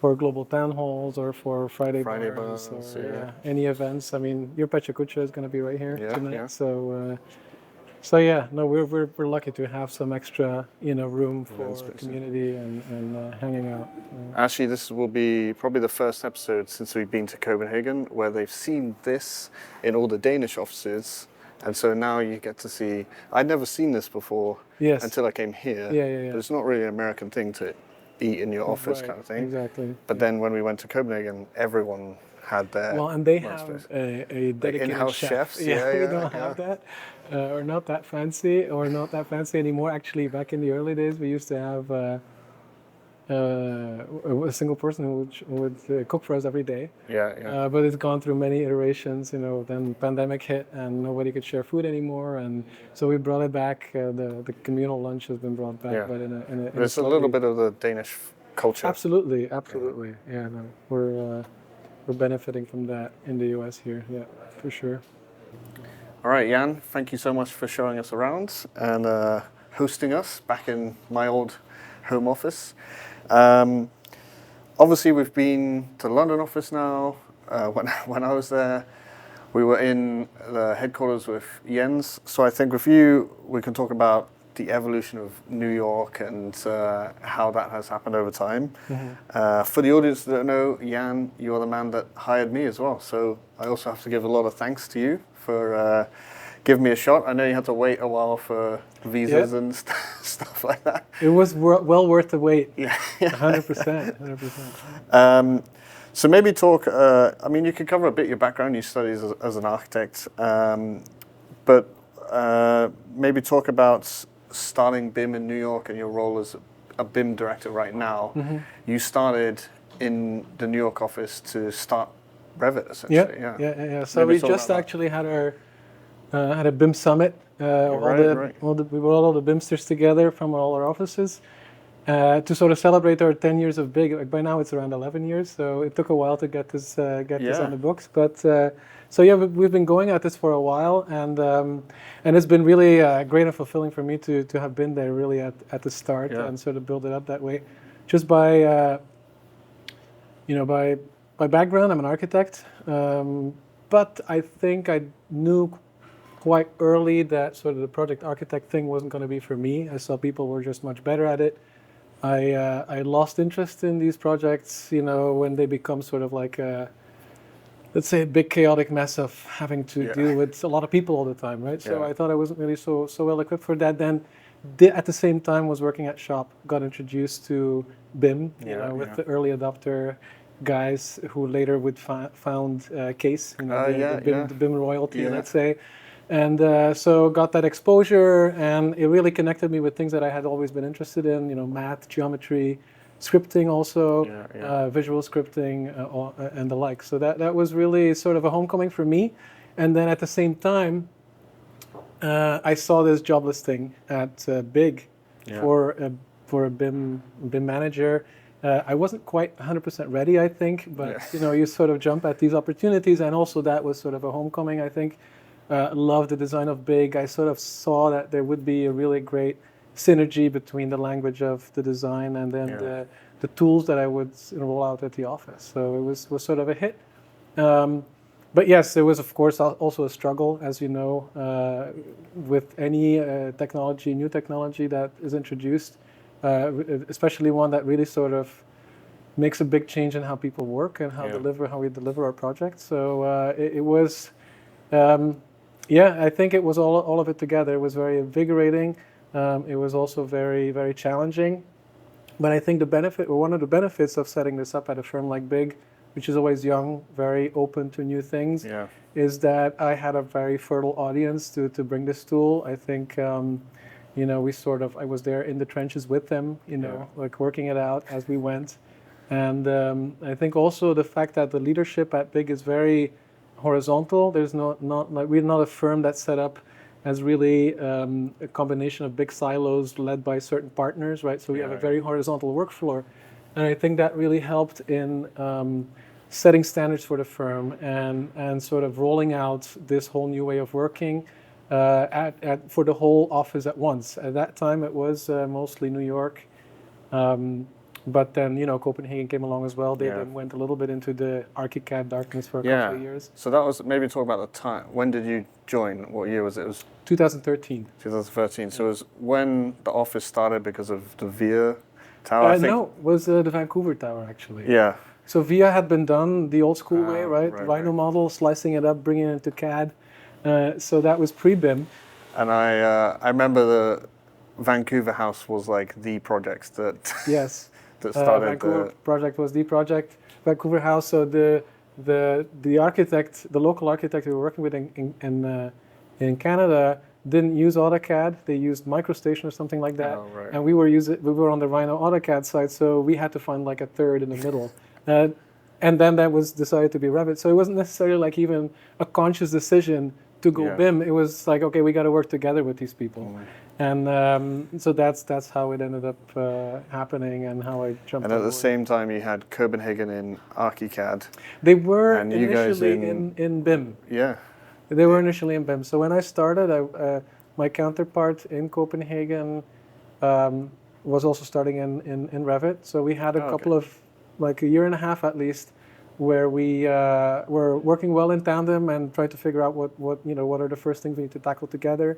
for global town halls or for Friday bars or any events. I mean, your Pechakucha is going to be right here tonight. Yeah. So we're lucky to have some extra room for community and hanging out. Actually, this will be probably the first episode since we've been to Copenhagen where they've seen this in all the Danish offices. And so now you get to see, I'd never seen this before until I came here. But it's not really an American thing to eat in your office kind of thing. Exactly. But then when we went to Copenhagen, everyone had their and they have a dedicated in-house chefs. We don't have that, or not that fancy anymore. Actually, back in the early days, we used to have a single person who would cook for us every day. But it's gone through many iterations. Then pandemic hit and nobody could share food anymore, and so we brought it back. The communal lunch has been brought back, but there's a little bit of the Danish culture. Absolutely. We're benefiting from that in the US here. Yeah, for sure. All right, Jan, thank you so much for showing us around and hosting us back in my old home office. Obviously, we've been to the London office now. When I was there, we were in the headquarters with Jens. So I think with you, we can talk about the evolution of New York and how that has happened over time. For the audience that don't know, Jan, you're the man that hired me as well. So I also have to give a lot of thanks to you for giving me a shot. I know you had to wait a while for visas and stuff like that. It was well worth the wait. 100%. So maybe talk, you could cover a bit your background. You studied as an architect, but maybe talk about starting BIM in New York and your role as a BIM director right now. You started in the New York office to start Revit, essentially. Yeah. So we just actually had our had a BIM summit. We brought all the BIMsters together from all our offices to sort of celebrate our 10 years of BIG. Like by now it's around 11 years, so it took a while to get this on the books. But so yeah, we've been going at this for a while, and it's been really great and fulfilling for me to have been there really at the start and sort of build it up that way. Just by by background, I'm an architect, but I think I knew quite early that sort of the project architect thing wasn't going to be for me. I saw people were just much better at it. I lost interest in these projects, when they become sort of like let's say a big chaotic mess of having to deal with a lot of people all the time, right? So I thought I wasn't really so well equipped for that. Then at the same time was working at Shop, got introduced to BIM, with the early adopter guys who later would found Case, the BIM royalty, let's say. And so got that exposure, and it really connected me with things that I had always been interested in, math, geometry, scripting also, visual scripting, and the like. So that was really sort of a homecoming for me. And then at the same time, I saw this job listing at BIG for a BIM manager. I wasn't quite 100% ready, I think, but you sort of jump at these opportunities, and also that was sort of a homecoming, I think. Loved the design of BIG. I sort of saw that there would be a really great synergy between the language of the design and then the tools that I would roll out at the office. So it was sort of a hit. But yes, it was of course also a struggle, as you know, with any new technology that is introduced, especially one that really sort of makes a big change in how people work and how we deliver our projects. So it was. I think it was all of it together. It was very invigorating. It was also very, very challenging. But I think one of the benefits of setting this up at a firm like BIG, which is always young, very open to new things, is that I had a very fertile audience to bring this tool. I think, I was there in the trenches with them, like working it out as we went. And I think also the fact that the leadership at BIG is very horizontal. There's we're not a firm that's set up as really a combination of big silos led by certain partners, right? So we have a very horizontal workflow, and I think that really helped in setting standards for the firm and sort of rolling out this whole new way of working for the whole office at once. At that time, it was mostly New York. But then, Copenhagen came along as well. They then went a little bit into the ArchiCAD darkness for a couple of years. So that was, maybe talk about the time. When did you join? What year was it? It was 2013. 2013. So it was when the office started because of the VIA tower, I think? No, it was the Vancouver tower, actually. Yeah. So VIA had been done the old school way, right? Rhino model, slicing it up, bringing it into CAD. So that was pre-BIM. And I remember the Vancouver house was like the project that... Yes. that started Vancouver project was the project. Vancouver House. So the architect, the local architect we were working with in Canada, didn't use AutoCAD. They used MicroStation or something like that. Oh, right. And we were on the Rhino AutoCAD side, so we had to find like a third in the middle. And then that was decided to be Revit. So it wasn't necessarily like even a conscious decision to go BIM. It was like, okay, we got to work together with these people. And so that's how it ended up happening and how I jumped. And at the same time, you had Copenhagen in ArchiCAD. They were initially in BIM. Yeah. They were initially in BIM. So when I started, my counterpart in Copenhagen was also starting in Revit. So we had a couple of, like a year and a half at least, where we were working well in tandem and trying to figure out what are the first things we need to tackle together.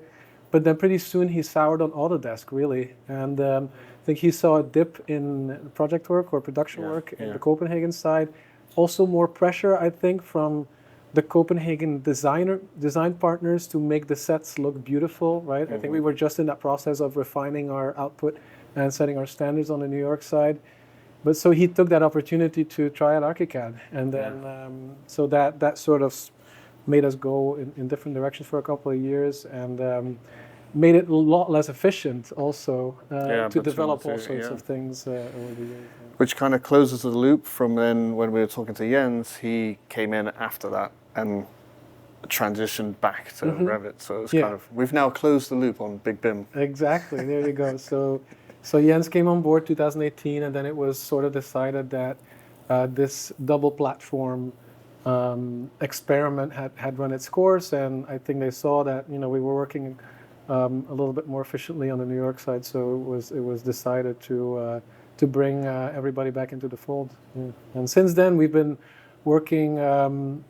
But then pretty soon he soured on Autodesk, really. And I think he saw a dip in project work or production work in the Copenhagen side. Also more pressure, I think, from the Copenhagen design partners to make the sets look beautiful, right? I think we were just in that process of refining our output and setting our standards on the New York side. But so he took that opportunity to try out ArchiCAD. And then so that sort of made us go in different directions for a couple of years, and made it a lot less efficient also to develop all sorts of things over the years. Which kind of closes the loop from then when we were talking to Jens. He came in after that and transitioned back to Revit. So it's kind of, we've now closed the loop on Big BIM. Exactly. There you go. So Jens came on board 2018, and then it was sort of decided that this double platform experiment had run its course, and I think they saw that we were working a little bit more efficiently on the New York side. So it was decided to bring everybody back into the fold. Yeah. And since then we've been working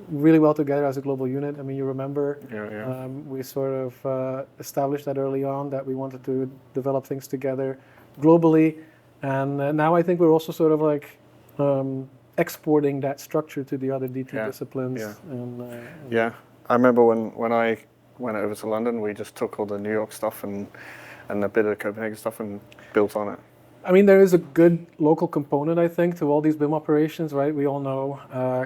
really well together as a global unit. I mean, you remember we sort of established that early on that we wanted to develop things together globally, and now I think we're also sort of like exporting that structure to the other DT disciplines. Yeah. I remember when I went over to London, we just took all the New York stuff and a bit of the Copenhagen stuff and built on it. I mean, there is a good local component, I think, to all these BIM operations, right? We all know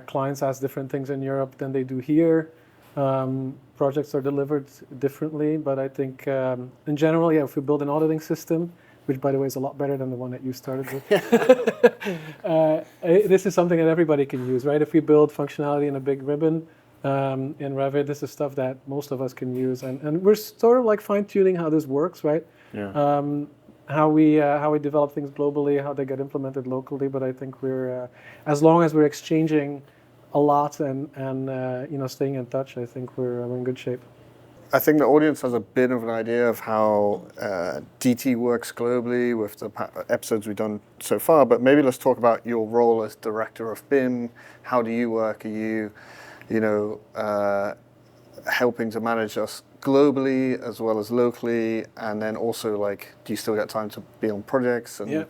clients ask different things in Europe than they do here. Projects are delivered differently, but I think in general, if we build an auditing system, which by the way is a lot better than the one that you started with, this is something that everybody can use, right? If we build functionality in a big ribbon in Revit, this is stuff that most of us can use, and we're sort of like fine-tuning how this works, right? Yeah. How we develop things globally, how they get implemented locally. But I think we're as long as we're exchanging a lot and staying in touch, I think we're in good shape. I think the audience has a bit of an idea of how DT works globally with the episodes we've done so far, but maybe let's talk about your role as Director of BIM. How do you work? Are you helping to manage us globally as well as locally, and then also like, do you still get time to be on projects and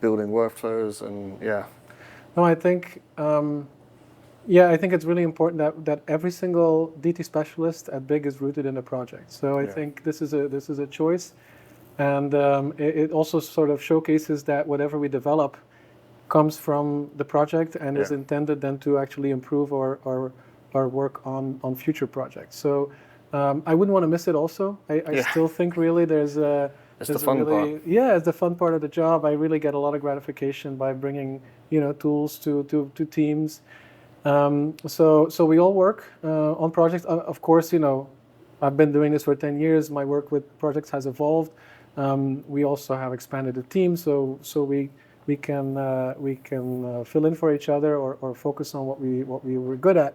building workflows and No, I think I think it's really important that every single DT specialist at BIG is rooted in a project. So I think this is a choice, and it also sort of showcases that whatever we develop comes from the project and is intended then to actually improve our work on future projects. So I wouldn't want to miss it also. I still think really it's the fun part. Yeah, it's the fun part of the job. I really get a lot of gratification by bringing tools to teams. So we all work on projects. Of course, I've been doing this for 10 years. My work with projects has evolved. We also have expanded the team, so we can fill in for each other or focus on what we were good at.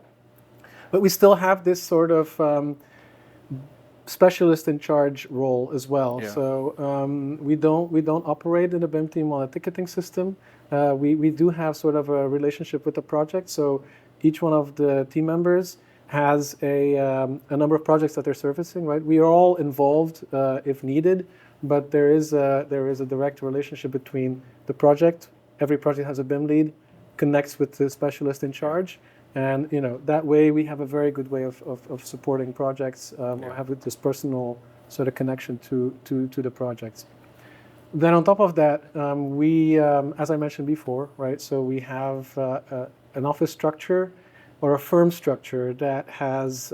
But we still have this sort of specialist in charge role as well. Yeah. So we don't operate in the BIM team on a ticketing system. We do have sort of a relationship with the project. So each one of the team members has a number of projects that they're servicing. Right, we are all involved if needed, but there is a direct relationship between the project. Every project has a BIM lead, connects with the specialist in charge. And that way we have a very good way of supporting projects or have this personal sort of connection to the projects. Then on top of that, we, as I mentioned before, right? So we have an office structure or a firm structure that has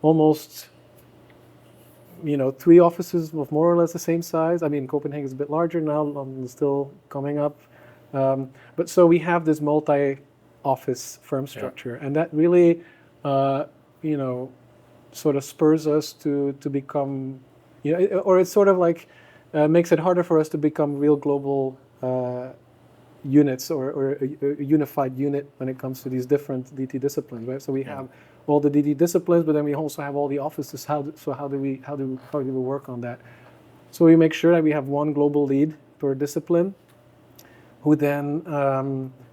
almost 3 offices of more or less the same size. I mean, Copenhagen is a bit larger now. London is still coming up, but so we have this multi-office firm structure, and that really, sort of spurs us to become, or it's sort of like makes it harder for us to become real global units or a unified unit when it comes to these different DT disciplines, right? So we have all the DT disciplines, but then we also have all the offices. How do we work on that? So we make sure that we have one global lead per discipline, who then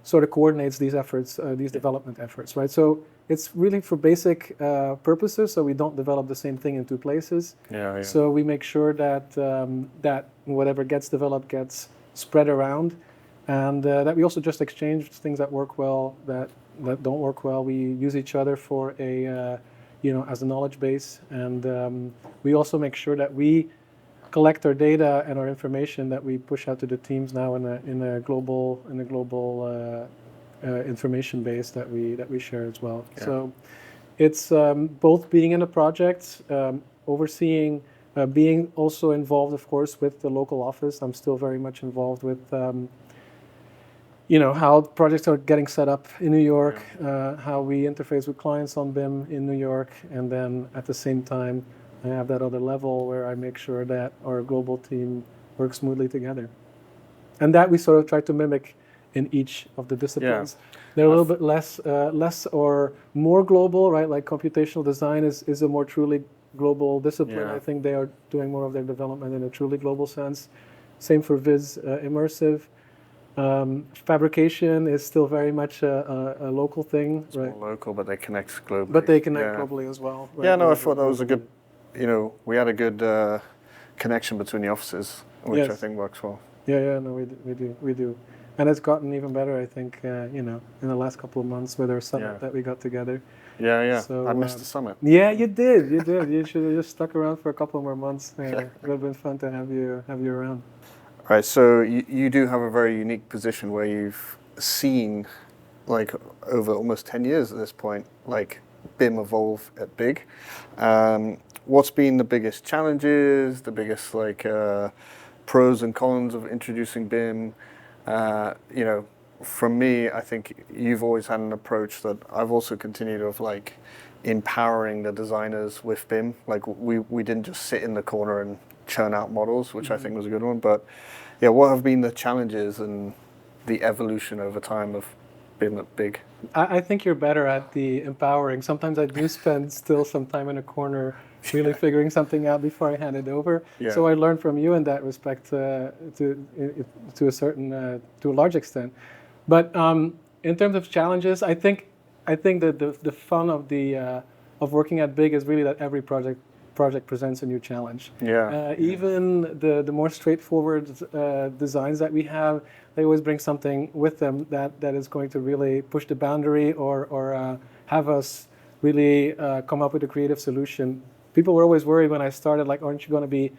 sort of coordinates these efforts, these development efforts, right? So it's really for basic purposes, so we don't develop the same thing in 2 places. So we make sure that that whatever gets developed gets spread around, and that we also just exchange things that work well, that don't work well. We use each other for as a knowledge base, and we also make sure that we collect our data and our information that we push out to the teams now in a global information base that we share as well. Yeah. So it's both being in a project, overseeing, being also involved, of course, with the local office. I'm still very much involved with how projects are getting set up in New York, how we interface with clients on BIM in New York, and then at the same time, I have that other level where I make sure that our global team works smoothly together. And that we sort of try to mimic in each of the disciplines. They're a little bit less or more global, right? Like computational design is a more truly global discipline. I think they are doing more of their development in a truly global sense. Same for Viz immersive. Fabrication is still very much a local thing. It's more local, but they connect globally. But they connect globally as well. Right? Yeah, no, I thought that was a good, we had a good connection between the offices, which I think works well. Yeah, no, we do. And it's gotten even better, I think, in the last couple of months with our summit that we got together. Yeah. So, I missed the summit. Yeah, you did. You should have just stuck around for a couple more months. It would have been fun to have you around. All right, so you do have a very unique position where you've seen, like, over almost 10 years at this point, like, BIM evolve at BIG. What's been the biggest challenges, the biggest, like, pros and cons of introducing BIM? From me, I think you've always had an approach that I've also continued of, like, empowering the designers with BIM. Like, we didn't just sit in the corner and churn out models, which I think was a good one. But yeah, what have been the challenges and the evolution over time of BIM at BIG? I think you're better at the empowering. Sometimes I do spend still some time in a corner really figuring something out before I hand it over. Yeah. So I learned from you in that respect to a large extent. But in terms of challenges, I think that the fun of working at BIG is really that every project presents a new challenge. Yeah. Even the more straightforward designs that we have, they always bring something with them that is going to really push the boundary or have us really come up with a creative solution. People were always worried when I started, like, aren't you going to be,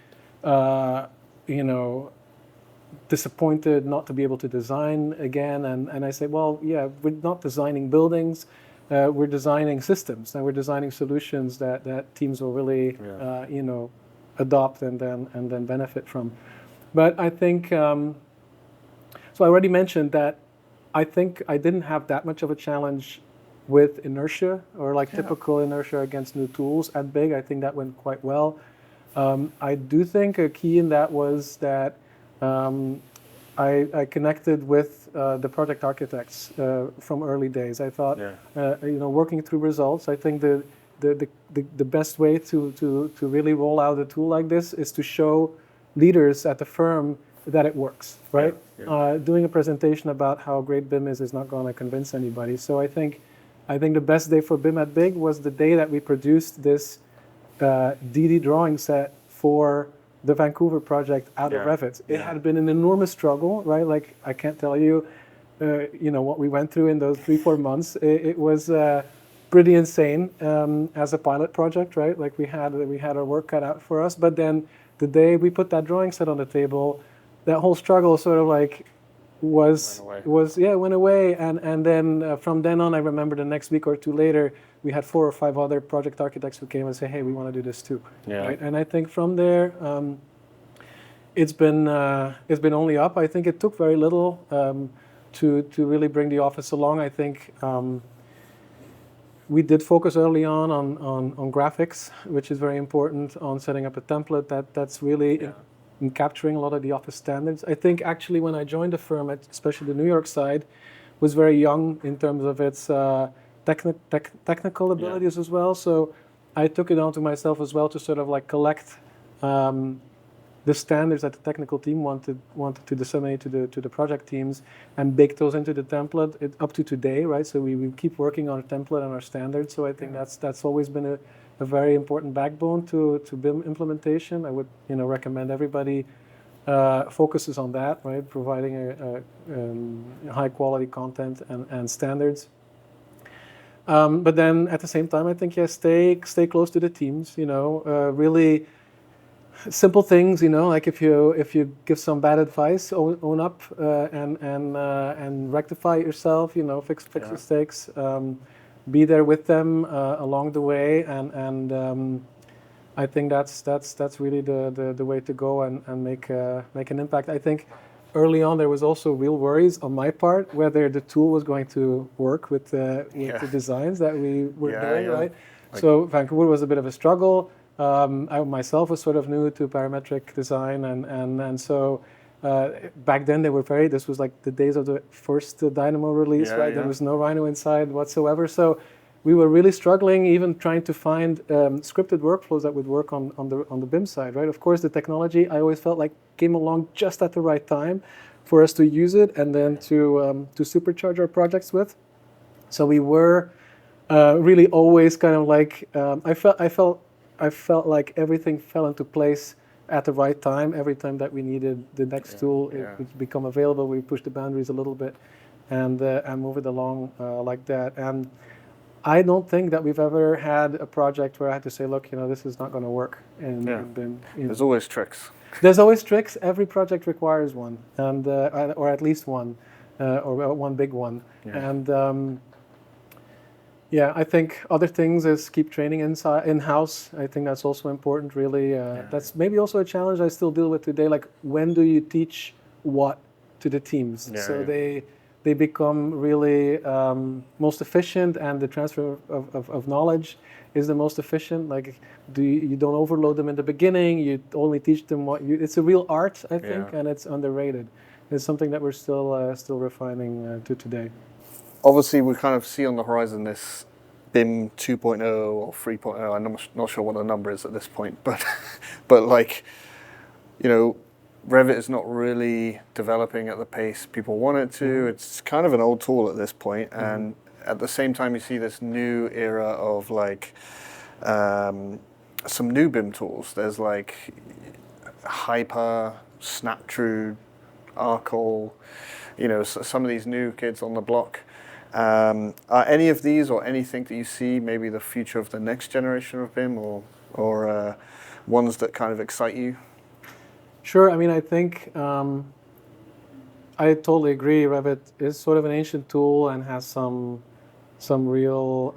disappointed not to be able to design again? And I say, well, yeah, we're not designing buildings. We're designing systems, and we're designing solutions that teams will really, adopt and then benefit from. But I think, so I already mentioned that I think I didn't have that much of a challenge with inertia or typical inertia against new tools at BIG. I think that went quite well. I do think a key in that was that I connected with the project architects from early days. I thought, working through results, I think the best way to really roll out a tool like this is to show leaders at the firm that it works, right? Doing a presentation about how great BIM is not going to convince anybody. So I think the best day for BIM at BIG was the day that we produced this DD drawing set for the Vancouver project out of Revit. It had been an enormous struggle, right? Like, I can't tell you, what we went through in those 3-4 months. It was pretty insane as a pilot project, right? Like, we had our work cut out for us. But then the day we put that drawing set on the table, that whole struggle sort of like went away. And then from then on, I remember the next week or two later, we had 4 or 5 other project architects who came and say, hey, we want to do this too. Right? And I think from there, it's been only up. I think it took very little to really bring the office along. I think we did focus early on graphics, which is very important, on setting up a template that's really in capturing a lot of the office standards. I think actually when I joined the firm, especially the New York side, was very young in terms of its technical abilities as well. So I took it onto myself as well to sort of like collect the standards that the technical team wanted to disseminate to the project teams and bake those into the template up to today, right? So we keep working on a template and our standards. So I think that's always been a very important backbone to BIM implementation. I would recommend everybody focuses on that, right? Providing a high quality content and standards. But then at the same time, I think stay close to the teams. Really simple things. Like if you give some bad advice, own up and rectify it yourself. Fix mistakes. Be there with them along the way, and I think that's really the way to go and make an impact. I think early on there was also real worries on my part whether the tool was going to work with the designs that we were doing, right? So Vancouver was a bit of a struggle. I myself was sort of new to parametric design, and so back then this was like the days of the first Dynamo release, right? There was no Rhino inside whatsoever. So we were really struggling, even trying to find scripted workflows that would work on the BIM side, right? Of course, the technology I always felt like came along just at the right time for us to use it and then to supercharge our projects with. So we were really always kind of like I felt like everything fell into place at the right time. Every time that we needed the next tool, it would become available. We pushed the boundaries a little bit and move it along like that. And I don't think that we've ever had a project where I had to say, look, this is not going to work. And then, there's always tricks. There's always tricks. Every project requires one, and or at least one, or one big one. And I think other things is keep training in-house. I think that's also important, really. That's maybe also a challenge I still deal with today. Like, when do you teach what to the teams? So they become really most efficient, and the transfer of knowledge is the most efficient. Like, you don't overload them in the beginning. You only teach them it's a real art, I think, and it's underrated. It's something that we're still refining to today. Obviously, we kind of see on the horizon this BIM 2.0 or 3.0. I'm not sure what the number is at this point, but like, Revit is not really developing at the pace people want it to. It's kind of an old tool at this point, and at the same time, you see this new era of like some new BIM tools. There's like Hyper, Snaptrude, Arcol, some of these new kids on the block. Are any of these or anything that you see maybe the future of the next generation of BIM or ones that kind of excite you? Sure. I mean, I think I totally agree. Revit is sort of an ancient tool and has some real,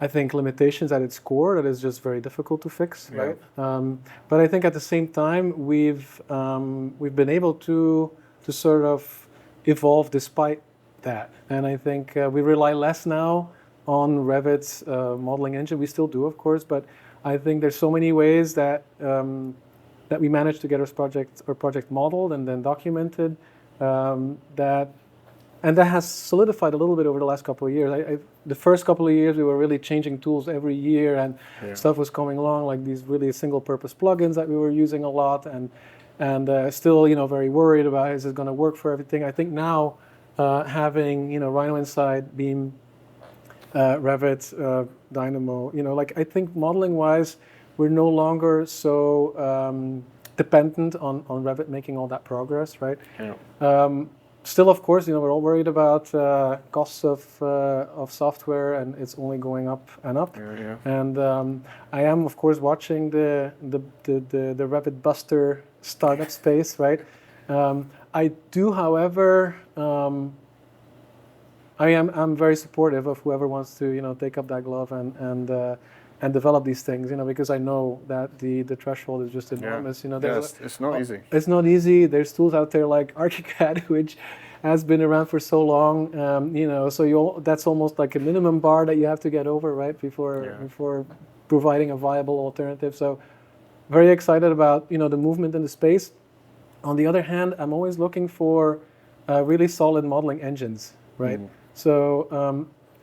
I think, limitations at its core that is just very difficult to fix, right? But I think at the same time we've been able to sort of evolve despite that, and I think we rely less now on Revit's modeling engine. We still do, of course, but I think there's so many ways that we managed to get our project modeled and then documented, that has solidified a little bit over the last couple of years. The first couple of years we were really changing tools every year, and stuff was coming along, like these really single-purpose plugins that we were using a lot, and still very worried about, is it going to work for everything? I think now having Rhino inside, BIM, Revit, Dynamo, I think modeling-wise, we're no longer so dependent on Revit making all that progress, right? Still, of course, we're all worried about costs of software, and it's only going up and up. And I am, of course, watching the Revit Buster startup space, right? I do, however, I'm very supportive of whoever wants to take up that glove and develop these things, because I know that the threshold is just enormous. It's not easy. It's not easy. There's tools out there like ArchiCAD, which has been around for so long, so that's almost like a minimum bar that you have to get over, right, before providing a viable alternative. So very excited about the movement in the space. On the other hand, I'm always looking for really solid modeling engines, right? So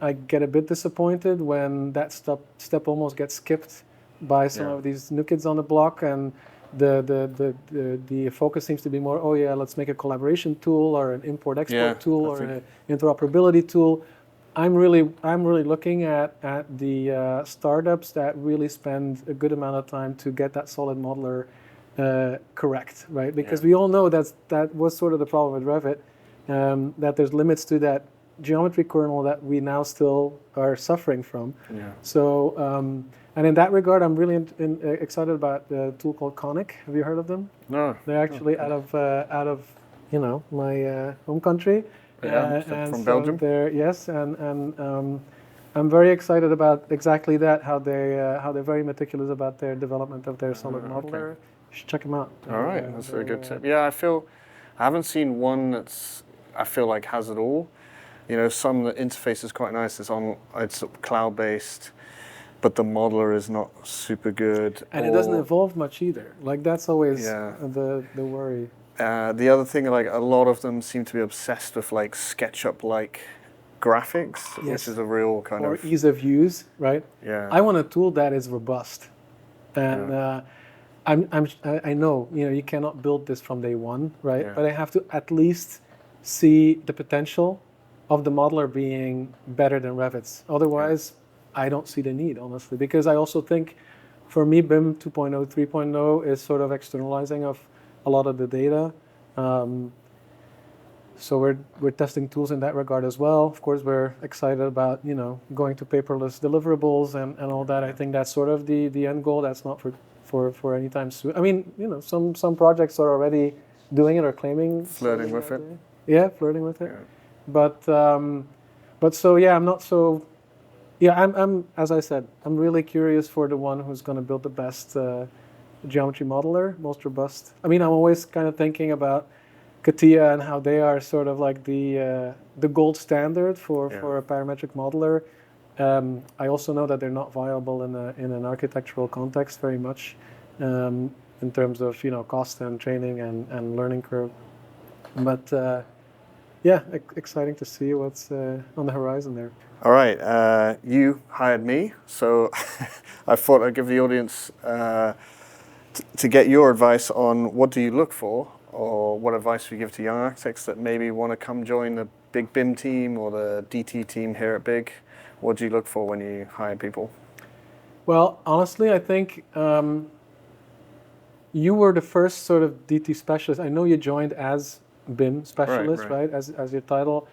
I get a bit disappointed when that step almost gets skipped by some of these new kids on the block, and the focus seems to be more, let's make a collaboration tool or an import-export tool or an interoperability tool. I'm really looking at the startups that really spend a good amount of time to get that solid modeler correct, right? Because we all know that was sort of the problem with Revit, that there's limits to that geometry kernel that we now still are suffering from. So, and in that regard, I'm really excited about the tool called Conic. Have you heard of them? No. They're actually out of my home country. And from Belgium. And I'm very excited about exactly that. How they're very meticulous about their development of their solid modeler. You should check them out. All right, that's a good tip. Yeah, I haven't seen one I feel like has it all. You know, some the interface is quite nice. It's cloud-based, but the modeler is not super good. And it doesn't evolve much either. Like that's always the worry. The other thing, like a lot of them seem to be obsessed with like SketchUp-like graphics, which is a real kind of ease of use, right? Yeah. I want a tool that is robust, and I know you cannot build this from day one, right? Yeah. But I have to at least see the potential of the modeler being better than Revit's. Otherwise, I don't see the need, honestly, because I also think, for me, BIM 2.0, 3.0 is sort of externalizing of a lot of the data. So we're testing tools in that regard as well. Of course, we're excited about going to paperless deliverables and all that. I think that's sort of the end goal. That's not for any time soon. I mean, some projects are already doing it or claiming flirting with it. Yeah, flirting with it. Yeah. But so yeah, I'm not so. Yeah, I'm as I said, I'm really curious for the one who's going to build the best geometry modeler, most robust. I mean, I'm always kind of thinking about CATIA and how they are sort of like the gold standard for a parametric modeler. I also know that they're not viable in an architectural context very much, in terms of cost and training and learning curve. But exciting to see what's on the horizon there. All right, you hired me, so I thought I'd give the audience to get your advice on what do you look for, or what advice we give to young architects that maybe want to come join the BIG BIM team or the DT team here at BIG. What do you look for when you hire people? Well, honestly, I think you were the first sort of DT specialist. I know you joined as BIM specialist, right? As your title.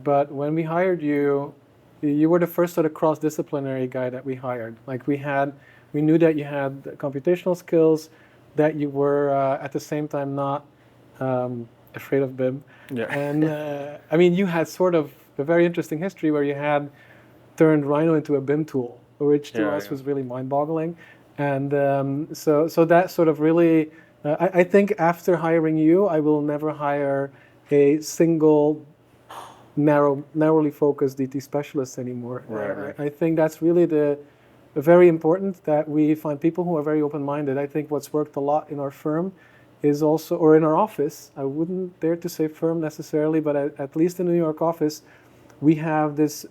But when we hired you, you were the first sort of cross-disciplinary guy that we hired. Like we knew that you had computational skills, that you were at the same time not afraid of BIM. Yeah. And I mean, you had sort of a very interesting history where you had turned Rhino into a BIM tool, which to us was really mind-boggling. And so that sort of really, I think after hiring you, I will never hire a single narrowly focused DT specialist anymore. Right. I think that's really very important that we find people who are very open-minded. I think what's worked a lot in our firm is also, or in our office, I wouldn't dare to say firm necessarily, but at least in the New York office, we have this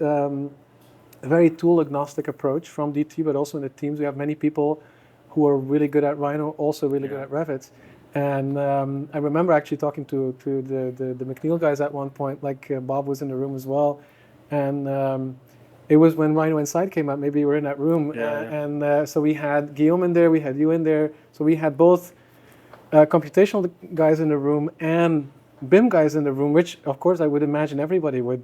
very tool-agnostic approach from DT, but also in the teams. We have many people who are really good at Rhino, also really good at Revit. And I remember actually talking to the McNeil guys at one point, like Bob was in the room as well. And it was when Rhino Inside came out, maybe you were in that room. And so we had Guillaume in there, we had you in there. So we had both computational guys in the room and BIM guys in the room, which of course I would imagine everybody would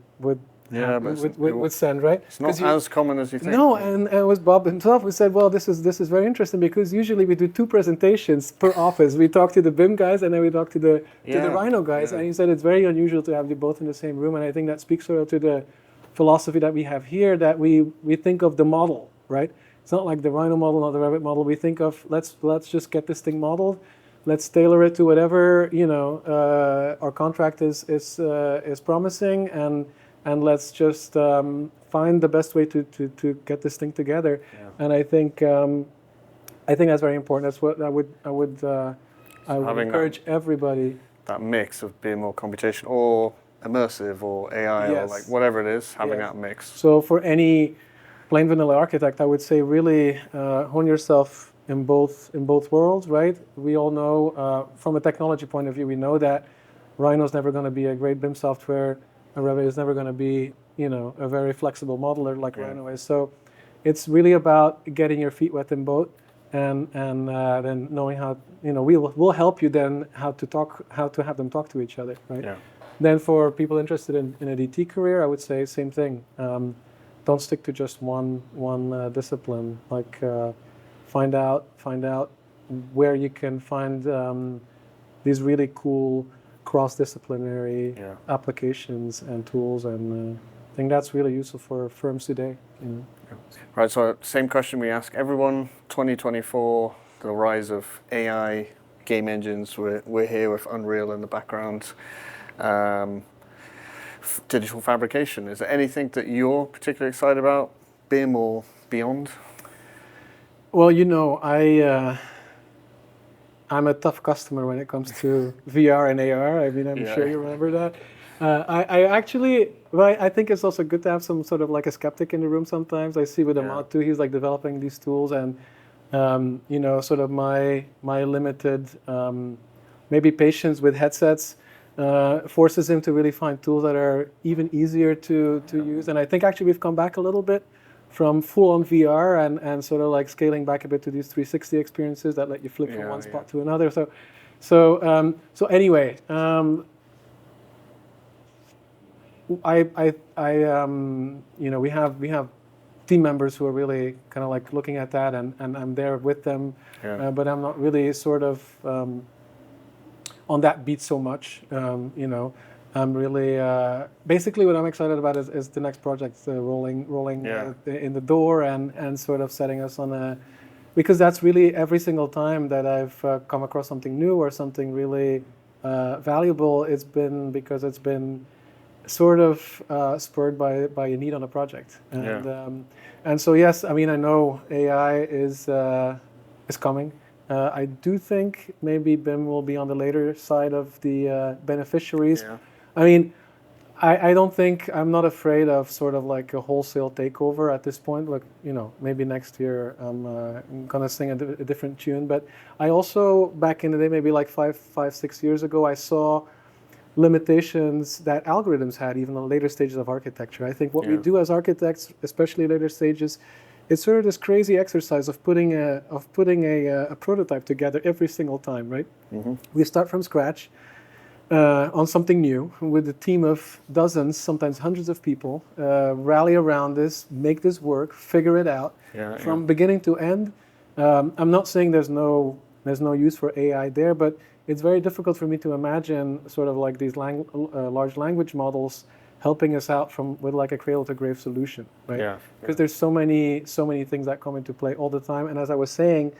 send, right? It's not as common as you think. No, and it was Bob himself who said, well, this is very interesting because usually we do 2 presentations per office. We talk to the BIM guys and then we talk to the Rhino guys. And he said it's very unusual to have you both in the same room. And I think that speaks sort of to the philosophy that we have here, that we think of the model, right? It's not like the Rhino model, not the Revit model. We think of let's just get this thing modeled. Let's tailor it to whatever our contract is promising, and let's just find the best way to get this thing together. Yeah. And I think that's very important. That's what I would encourage everybody. That mix of BIM or computation or immersive or AI or like whatever it is, having that mix. So for any plain vanilla architect, I would say really hone yourself in both worlds, right? We all know from a technology point of view, we know that Rhino's never going to be a great BIM software. Revit is never going to be, a very flexible modeler like Rhino is. So it's really about getting your feet wet in both, and then knowing how, we'll help you then how to have them talk to each other, right? Yeah. Then for people interested in a DT career, I would say same thing. Don't stick to just one discipline. Like find out where you can find these really cool cross-disciplinary applications and tools, and I think that's really useful for firms today. Right, so same question we ask everyone, 2024, the rise of AI, game engines. We're here with Unreal in the background. Digital fabrication. Is there anything that you're particularly excited about, BIM or beyond? Well, I'm a tough customer when it comes to VR and AR. I mean, I'm sure you remember that. I think it's also good to have some sort of like a skeptic in the room sometimes. I see with Ahmad too, he's like developing these tools, and sort of my limited maybe patience with headsets forces him to really find tools that are even easier to use. And I think actually we've come back a little bit from full-on VR and sort of like scaling back a bit to these 360 experiences that let you flip from one spot to another. So anyway, we have team members who are really kind of like looking at that, and I'm there with them, but I'm not really sort of on that beat so much. I'm really basically what I'm excited about is the next project rolling in the door and sort of setting us on a, because that's really every single time that I've come across something new or something really valuable, it's been because it's been sort of spurred by a need on a project. And so yes, I mean, I know AI is coming. I do think maybe BIM will be on the later side of the beneficiaries. I mean, I don't think, I'm not afraid of sort of like a wholesale takeover at this point. Like, maybe next year I'm gonna sing a different tune. But I also, back in the day, maybe like 6 years ago, I saw limitations that algorithms had even in the later stages of architecture. I think what we do as architects, especially later stages, it's sort of this crazy exercise of putting a prototype together every single time, right? We start from scratch on something new with a team of dozens, sometimes hundreds of people, rally around this, make this work, figure it out from beginning to end. I'm not saying there's no use for AI there, but it's very difficult for me to imagine sort of like these large language models helping us out with like a cradle to grave solution, right? Because there's so many things that come into play all the time. And as I was saying,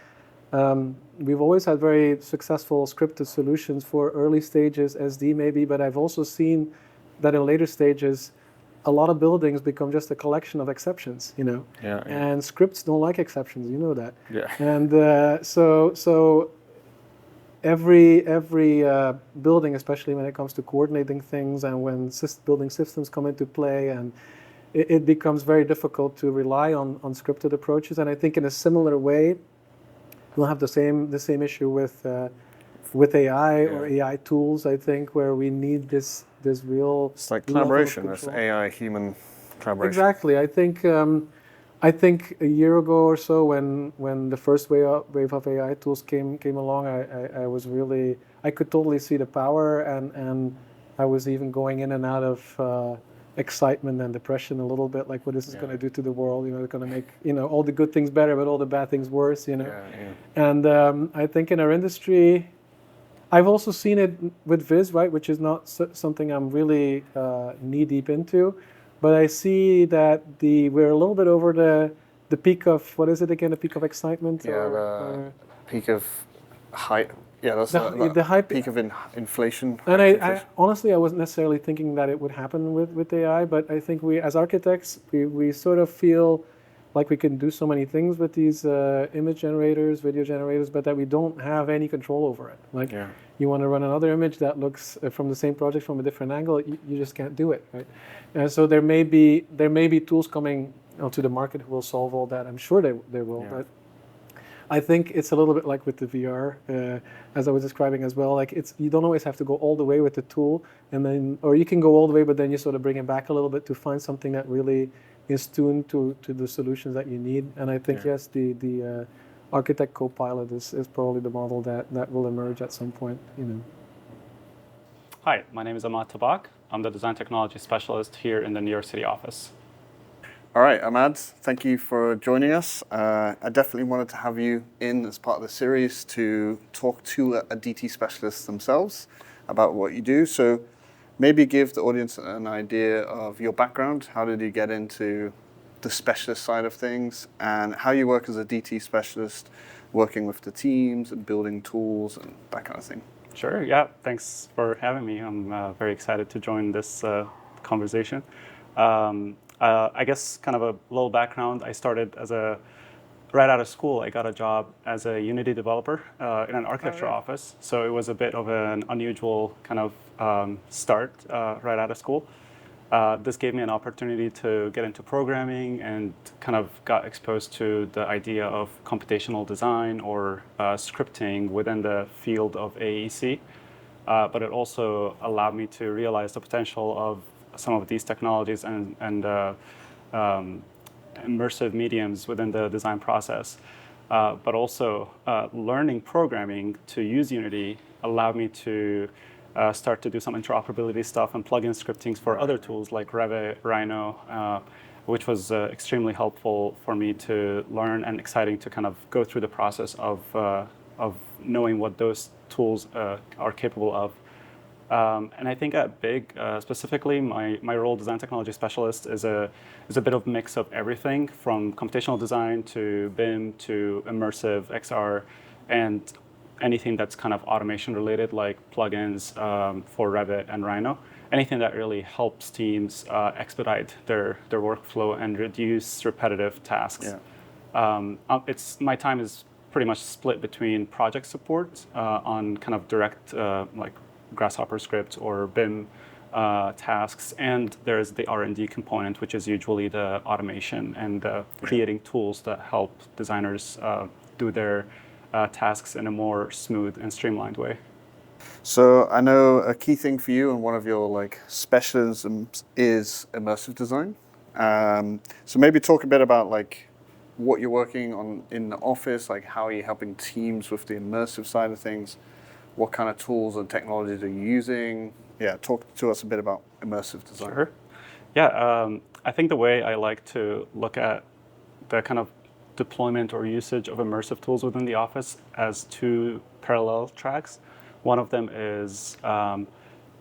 we've always had very successful scripted solutions for early stages, SD maybe, but I've also seen that in later stages, a lot of buildings become just a collection of exceptions, and scripts don't like exceptions, you know that. And so every building, especially when it comes to coordinating things and when building systems come into play, and it becomes very difficult to rely on scripted approaches. And I think in a similar way, we'll have the same issue with AI or AI tools. I think where we need this real. It's like collaboration. It's AI human collaboration. Exactly. I think a year ago or so, when the first wave of AI tools came along, I could totally see the power, and I was even going in and out of excitement and depression a little bit, like what this is going to do to the world. It's going to make all the good things better, but all the bad things worse. And I think in our industry, I've also seen it with Viz, right, which is not something I'm really knee deep into. But I see that we're a little bit over the peak of, what is it again, the peak of excitement? Peak of hype. Yeah, that's the hype. Peak of inflation. And I honestly, I wasn't necessarily thinking that it would happen with AI, but I think we, as architects, we sort of feel like we can do so many things with these image generators, video generators, but that we don't have any control over it. Like, you want to run another image that looks from the same project from a different angle, you just can't do it, right? And so there may be tools coming to the market who will solve all that. I'm sure they will, but I think it's a little bit like with the VR, as I was describing as well. Like, you don't always have to go all the way with the tool, or you can go all the way, but then you sort of bring it back a little bit to find something that really is tuned to the solutions that you need. And I think yes, the ArchiTech Copilot is probably the model that will emerge at some point. Hi, my name is Ahmad Tabbakh. I'm the design technology specialist here in the New York City office. All right, Ahmad, thank you for joining us. I definitely wanted to have you in as part of the series to talk to a DT specialist themselves about what you do. So maybe give the audience an idea of your background. How did you get into the specialist side of things, and how you work as a DT specialist working with the teams and building tools and that kind of thing. Sure, yeah, thanks for having me. I'm very excited to join this conversation. I guess kind of a little background, I started right out of school, I got a job as a Unity developer in an architecture office. So it was a bit of an unusual kind of start right out of school. This gave me an opportunity to get into programming and kind of got exposed to the idea of computational design or scripting within the field of AEC. But it also allowed me to realize the potential of some of these technologies and immersive mediums within the design process. But also learning programming to use Unity allowed me to start to do some interoperability stuff and plug-in scriptings for other tools like Revit, Rhino, which was extremely helpful for me to learn and exciting to kind of go through the process of knowing what those tools are capable of. And I think at BIG, specifically, my role design technology specialist is a bit of mix of everything from computational design to BIM to immersive XR and anything that's kind of automation related, like plugins for Revit and Rhino. Anything that really helps teams expedite their workflow and reduce repetitive tasks. My time is pretty much split between project support on kind of direct like Grasshopper scripts or BIM tasks, and there's the R&D component, which is usually the automation and creating tools that help designers do their tasks in a more smooth and streamlined way. So I know a key thing for you and one of your like specialisms is immersive design. So maybe talk a bit about like what you're working on in the office, like how are you helping teams with the immersive side of things? What kind of tools and technologies are you using? Yeah, talk to us a bit about immersive design. Sure. Yeah, I think the way I like to look at the kind of deployment or usage of immersive tools within the office as two parallel tracks. One of them is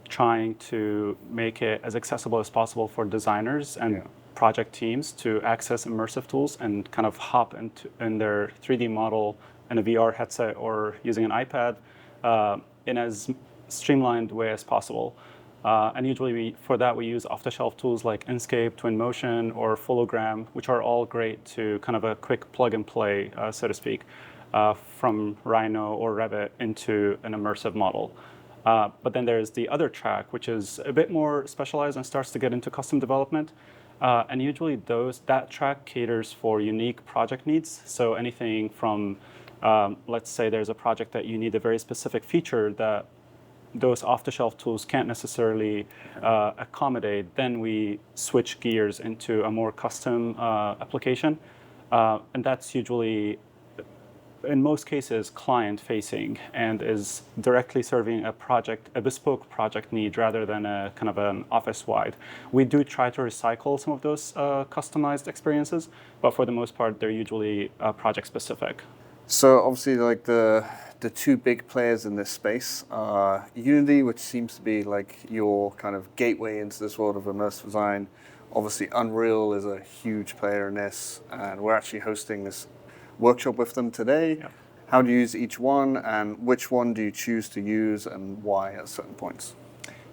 trying to make it as accessible as possible for designers and project teams to access immersive tools and kind of hop in their 3D model in a VR headset or using an iPad in as streamlined way as possible. And usually for that we use off-the-shelf tools like Inkscape, Twinmotion, or Hologram, which are all great to kind of a quick plug and play, so to speak, from Rhino or Revit into an immersive model. But then there's the other track, which is a bit more specialized and starts to get into custom development. And usually that track caters for unique project needs. So anything from, let's say there's a project that you need a very specific feature that those off-the-shelf tools can't necessarily accommodate, then we switch gears into a more custom application. And that's usually, in most cases, client-facing and is directly serving a bespoke project need rather than a kind of an office-wide. We do try to recycle some of those customized experiences, but for the most part, they're usually project-specific. So obviously, like the two big players in this space are Unity, which seems to be like your kind of gateway into this world of immersive design. Obviously, Unreal is a huge player in this, and we're actually hosting this workshop with them today. Yeah. How do you use each one, and which one do you choose to use, and why at certain points?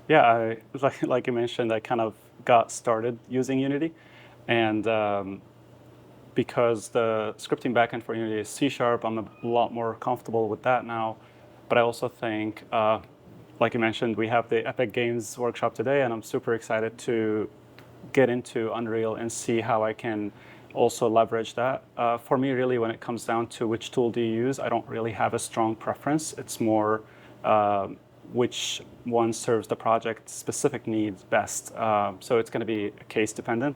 Yeah, like you mentioned, I kind of got started using Unity, and because the scripting backend for Unity is C#, I'm a lot more comfortable with that now. But I also think, like you mentioned, we have the Epic Games Workshop today, and I'm super excited to get into Unreal and see how I can also leverage that. For me, really, when it comes down to which tool do you use, I don't really have a strong preference. It's more which one serves the project's specific needs best. So it's going to be case dependent.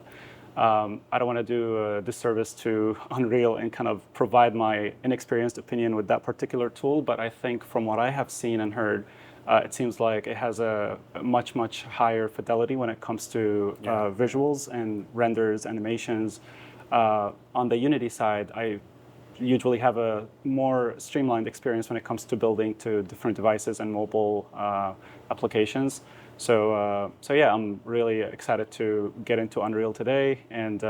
I don't want to do a disservice to Unreal and kind of provide my inexperienced opinion with that particular tool, but I think from what I have seen and heard, it seems like it has a much, much higher fidelity when it comes to visuals and renders, animations. On the Unity side, I usually have a more streamlined experience when it comes to building to different devices and mobile applications. So yeah, I'm really excited to get into Unreal today and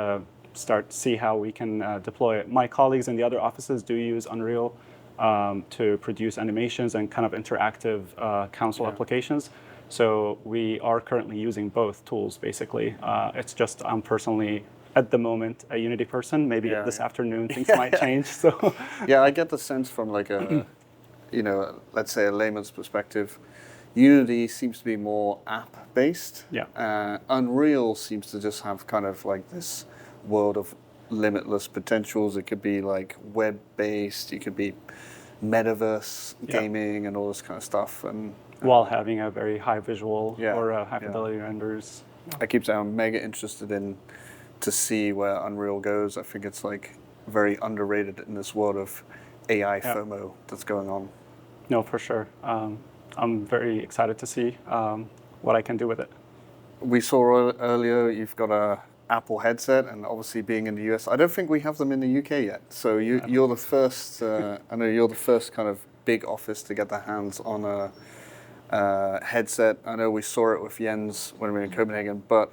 start to see how we can deploy it. My colleagues in the other offices do use Unreal to produce animations and kind of interactive console applications. So we are currently using both tools, basically. It's just I'm personally, at the moment, a Unity person. Maybe this afternoon things might change. So yeah, I get the sense from like a, let's say a layman's perspective, Unity seems to be more app-based. Yeah. Unreal seems to just have kind of like this world of limitless potentials. It could be like web-based, it could be metaverse gaming and all this kind of stuff. And while having a very high visual or high fidelity renders. I keep saying I'm mega interested in to see where Unreal goes. I think it's like very underrated in this world of AI FOMO that's going on. No, for sure. I'm very excited to see what I can do with it. We saw earlier you've got a Apple headset, and obviously being in the US, I don't think we have them in the UK yet. So you're the first, I know you're the first kind of big office to get their hands on a headset. I know we saw it with Jens when we were in Copenhagen, but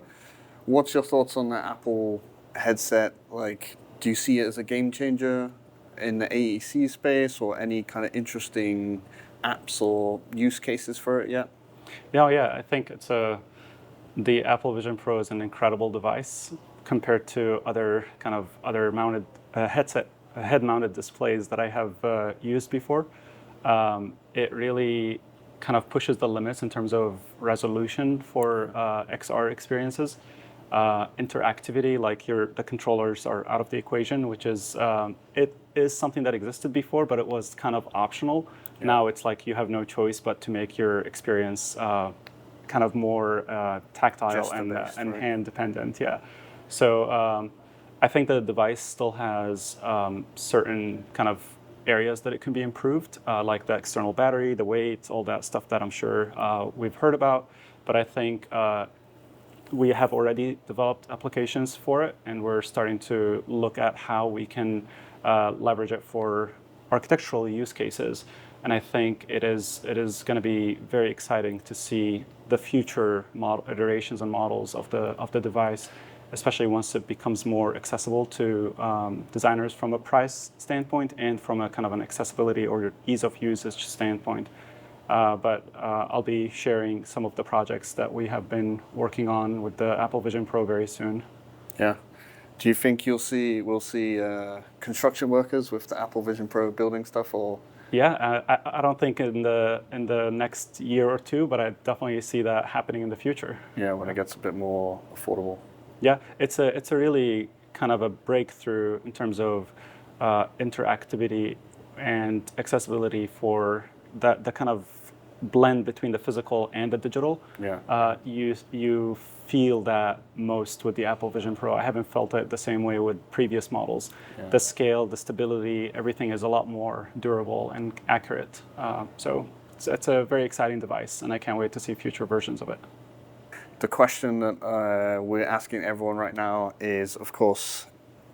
what's your thoughts on the Apple headset? Like, do you see it as a game changer in the AEC space, or any kind of interesting apps or use cases for it yet? Yeah, I think it's the Apple Vision Pro is an incredible device compared to other mounted head-mounted displays that I have used before. It really kind of pushes the limits in terms of resolution for XR experiences. Interactivity, like the controllers are out of the equation, which is it is something that existed before, but it was kind of optional. Yeah. Now it's like you have no choice but to make your experience kind of more tactile and hand dependent. Yeah. So I think the device still has certain kind of areas that it can be improved, like the external battery, the weight, all that stuff that I'm sure we've heard about. But I think we have already developed applications for it, and we're starting to look at how we can leverage it for architectural use cases. And I think it is going to be very exciting to see the future iterations and models of the device, especially once it becomes more accessible to designers from a price standpoint and from a kind of an accessibility or ease of usage standpoint. But I'll be sharing some of the projects that we have been working on with the Apple Vision Pro very soon. Yeah. Do you think we'll see construction workers with the Apple Vision Pro building stuff, or? Yeah, I don't think in the next year or two, but I definitely see that happening in the future. Yeah, when it gets a bit more affordable. Yeah, it's a really kind of a breakthrough in terms of interactivity and accessibility for the kind of blend between the physical and the digital. Yeah. You feel that most with the Apple Vision Pro. I haven't felt it the same way with previous models. Yeah. The scale, the stability, everything is a lot more durable and accurate. So it's a very exciting device, and I can't wait to see future versions of it. The question that we're asking everyone right now is, of course,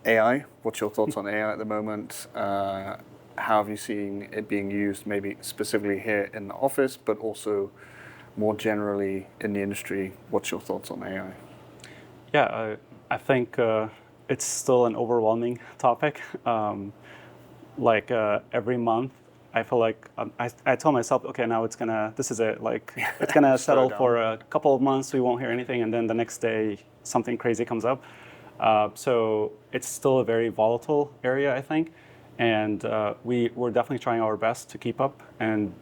AI. What's your thoughts on AI at the moment? How have you seen it being used, maybe specifically here in the office, but also more generally in the industry? What's your thoughts on AI? Yeah, I think it's still an overwhelming topic. Every month, I feel like I tell myself, okay, now this is it. Like, it's gonna settle for a couple of months. We won't hear anything, and then the next day, something crazy comes up. So it's still a very volatile area, I think, and we're definitely trying our best to keep up and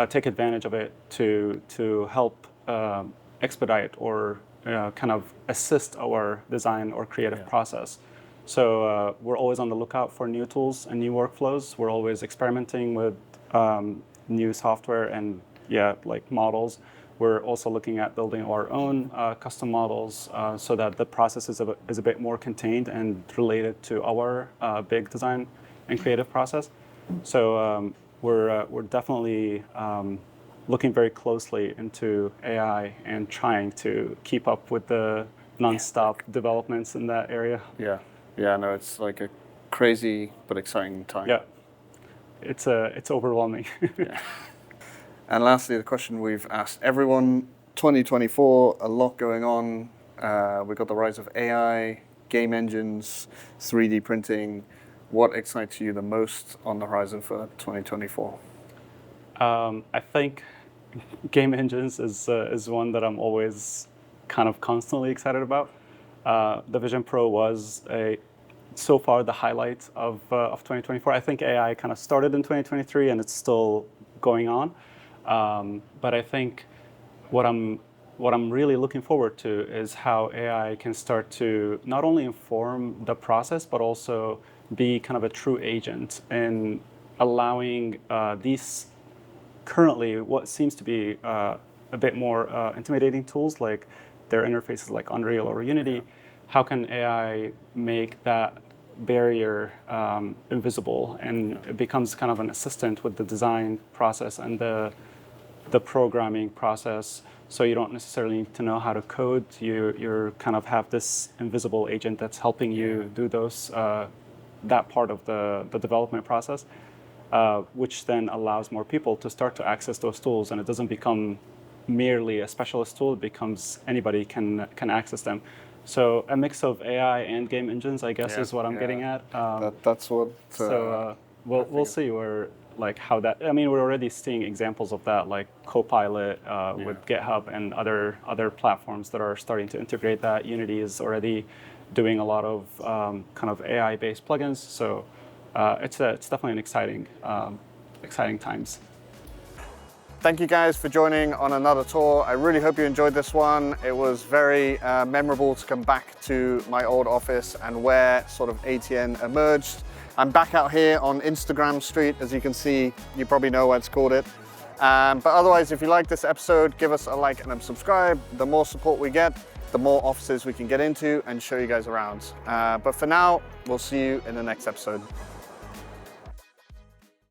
take advantage of it to help expedite or kind of assist our design or creative process. So we're always on the lookout for new tools and new workflows. We're always experimenting with new software and models. We're also looking at building our own custom models so that the process is a bit more contained and related to our big design and creative process. So we're definitely looking very closely into AI and trying to keep up with the nonstop developments in that area. Yeah, no, it's like a crazy but exciting time. Yeah, it's overwhelming. Yeah. And lastly, the question we've asked everyone: 2024, a lot going on. We've got the rise of AI. game engines, 3D printing. What excites you the most on the horizon for 2024? I think game engines is one that I'm always kind of constantly excited about. The Vision Pro was so far the highlight of 2024. I think AI kind of started in 2023 and it's still going on. But I think what I'm really looking forward to is how AI can start to not only inform the process, but also be kind of a true agent in allowing these currently what seems to be a bit more intimidating tools like their interfaces like Unreal or Unity. How can AI make that barrier invisible, and it becomes kind of an assistant with the design process and the programming process, so you don't necessarily need to know how to code. You're kind of have this invisible agent that's helping you do those that part of the development process, which then allows more people to start to access those tools, and it doesn't become merely a specialist tool. It becomes anybody can access them. So a mix of AI and game engines, I guess, is what I'm getting at. That's what. We'll see where how that. I mean, we're already seeing examples of that, like Copilot with GitHub and other platforms that are starting to integrate that. Unity is already doing a lot of kind of AI-based plugins. So it's definitely an exciting times. Thank you guys for joining on another tour. I really hope you enjoyed this one. It was very memorable to come back to my old office and where sort of ATN emerged. I'm back out here on Instagram Street. As you can see, you probably know what's called it. But otherwise, if you like this episode, give us a like and a subscribe. The more support we get, the more offices we can get into and show you guys around. But for now, we'll see you in the next episode.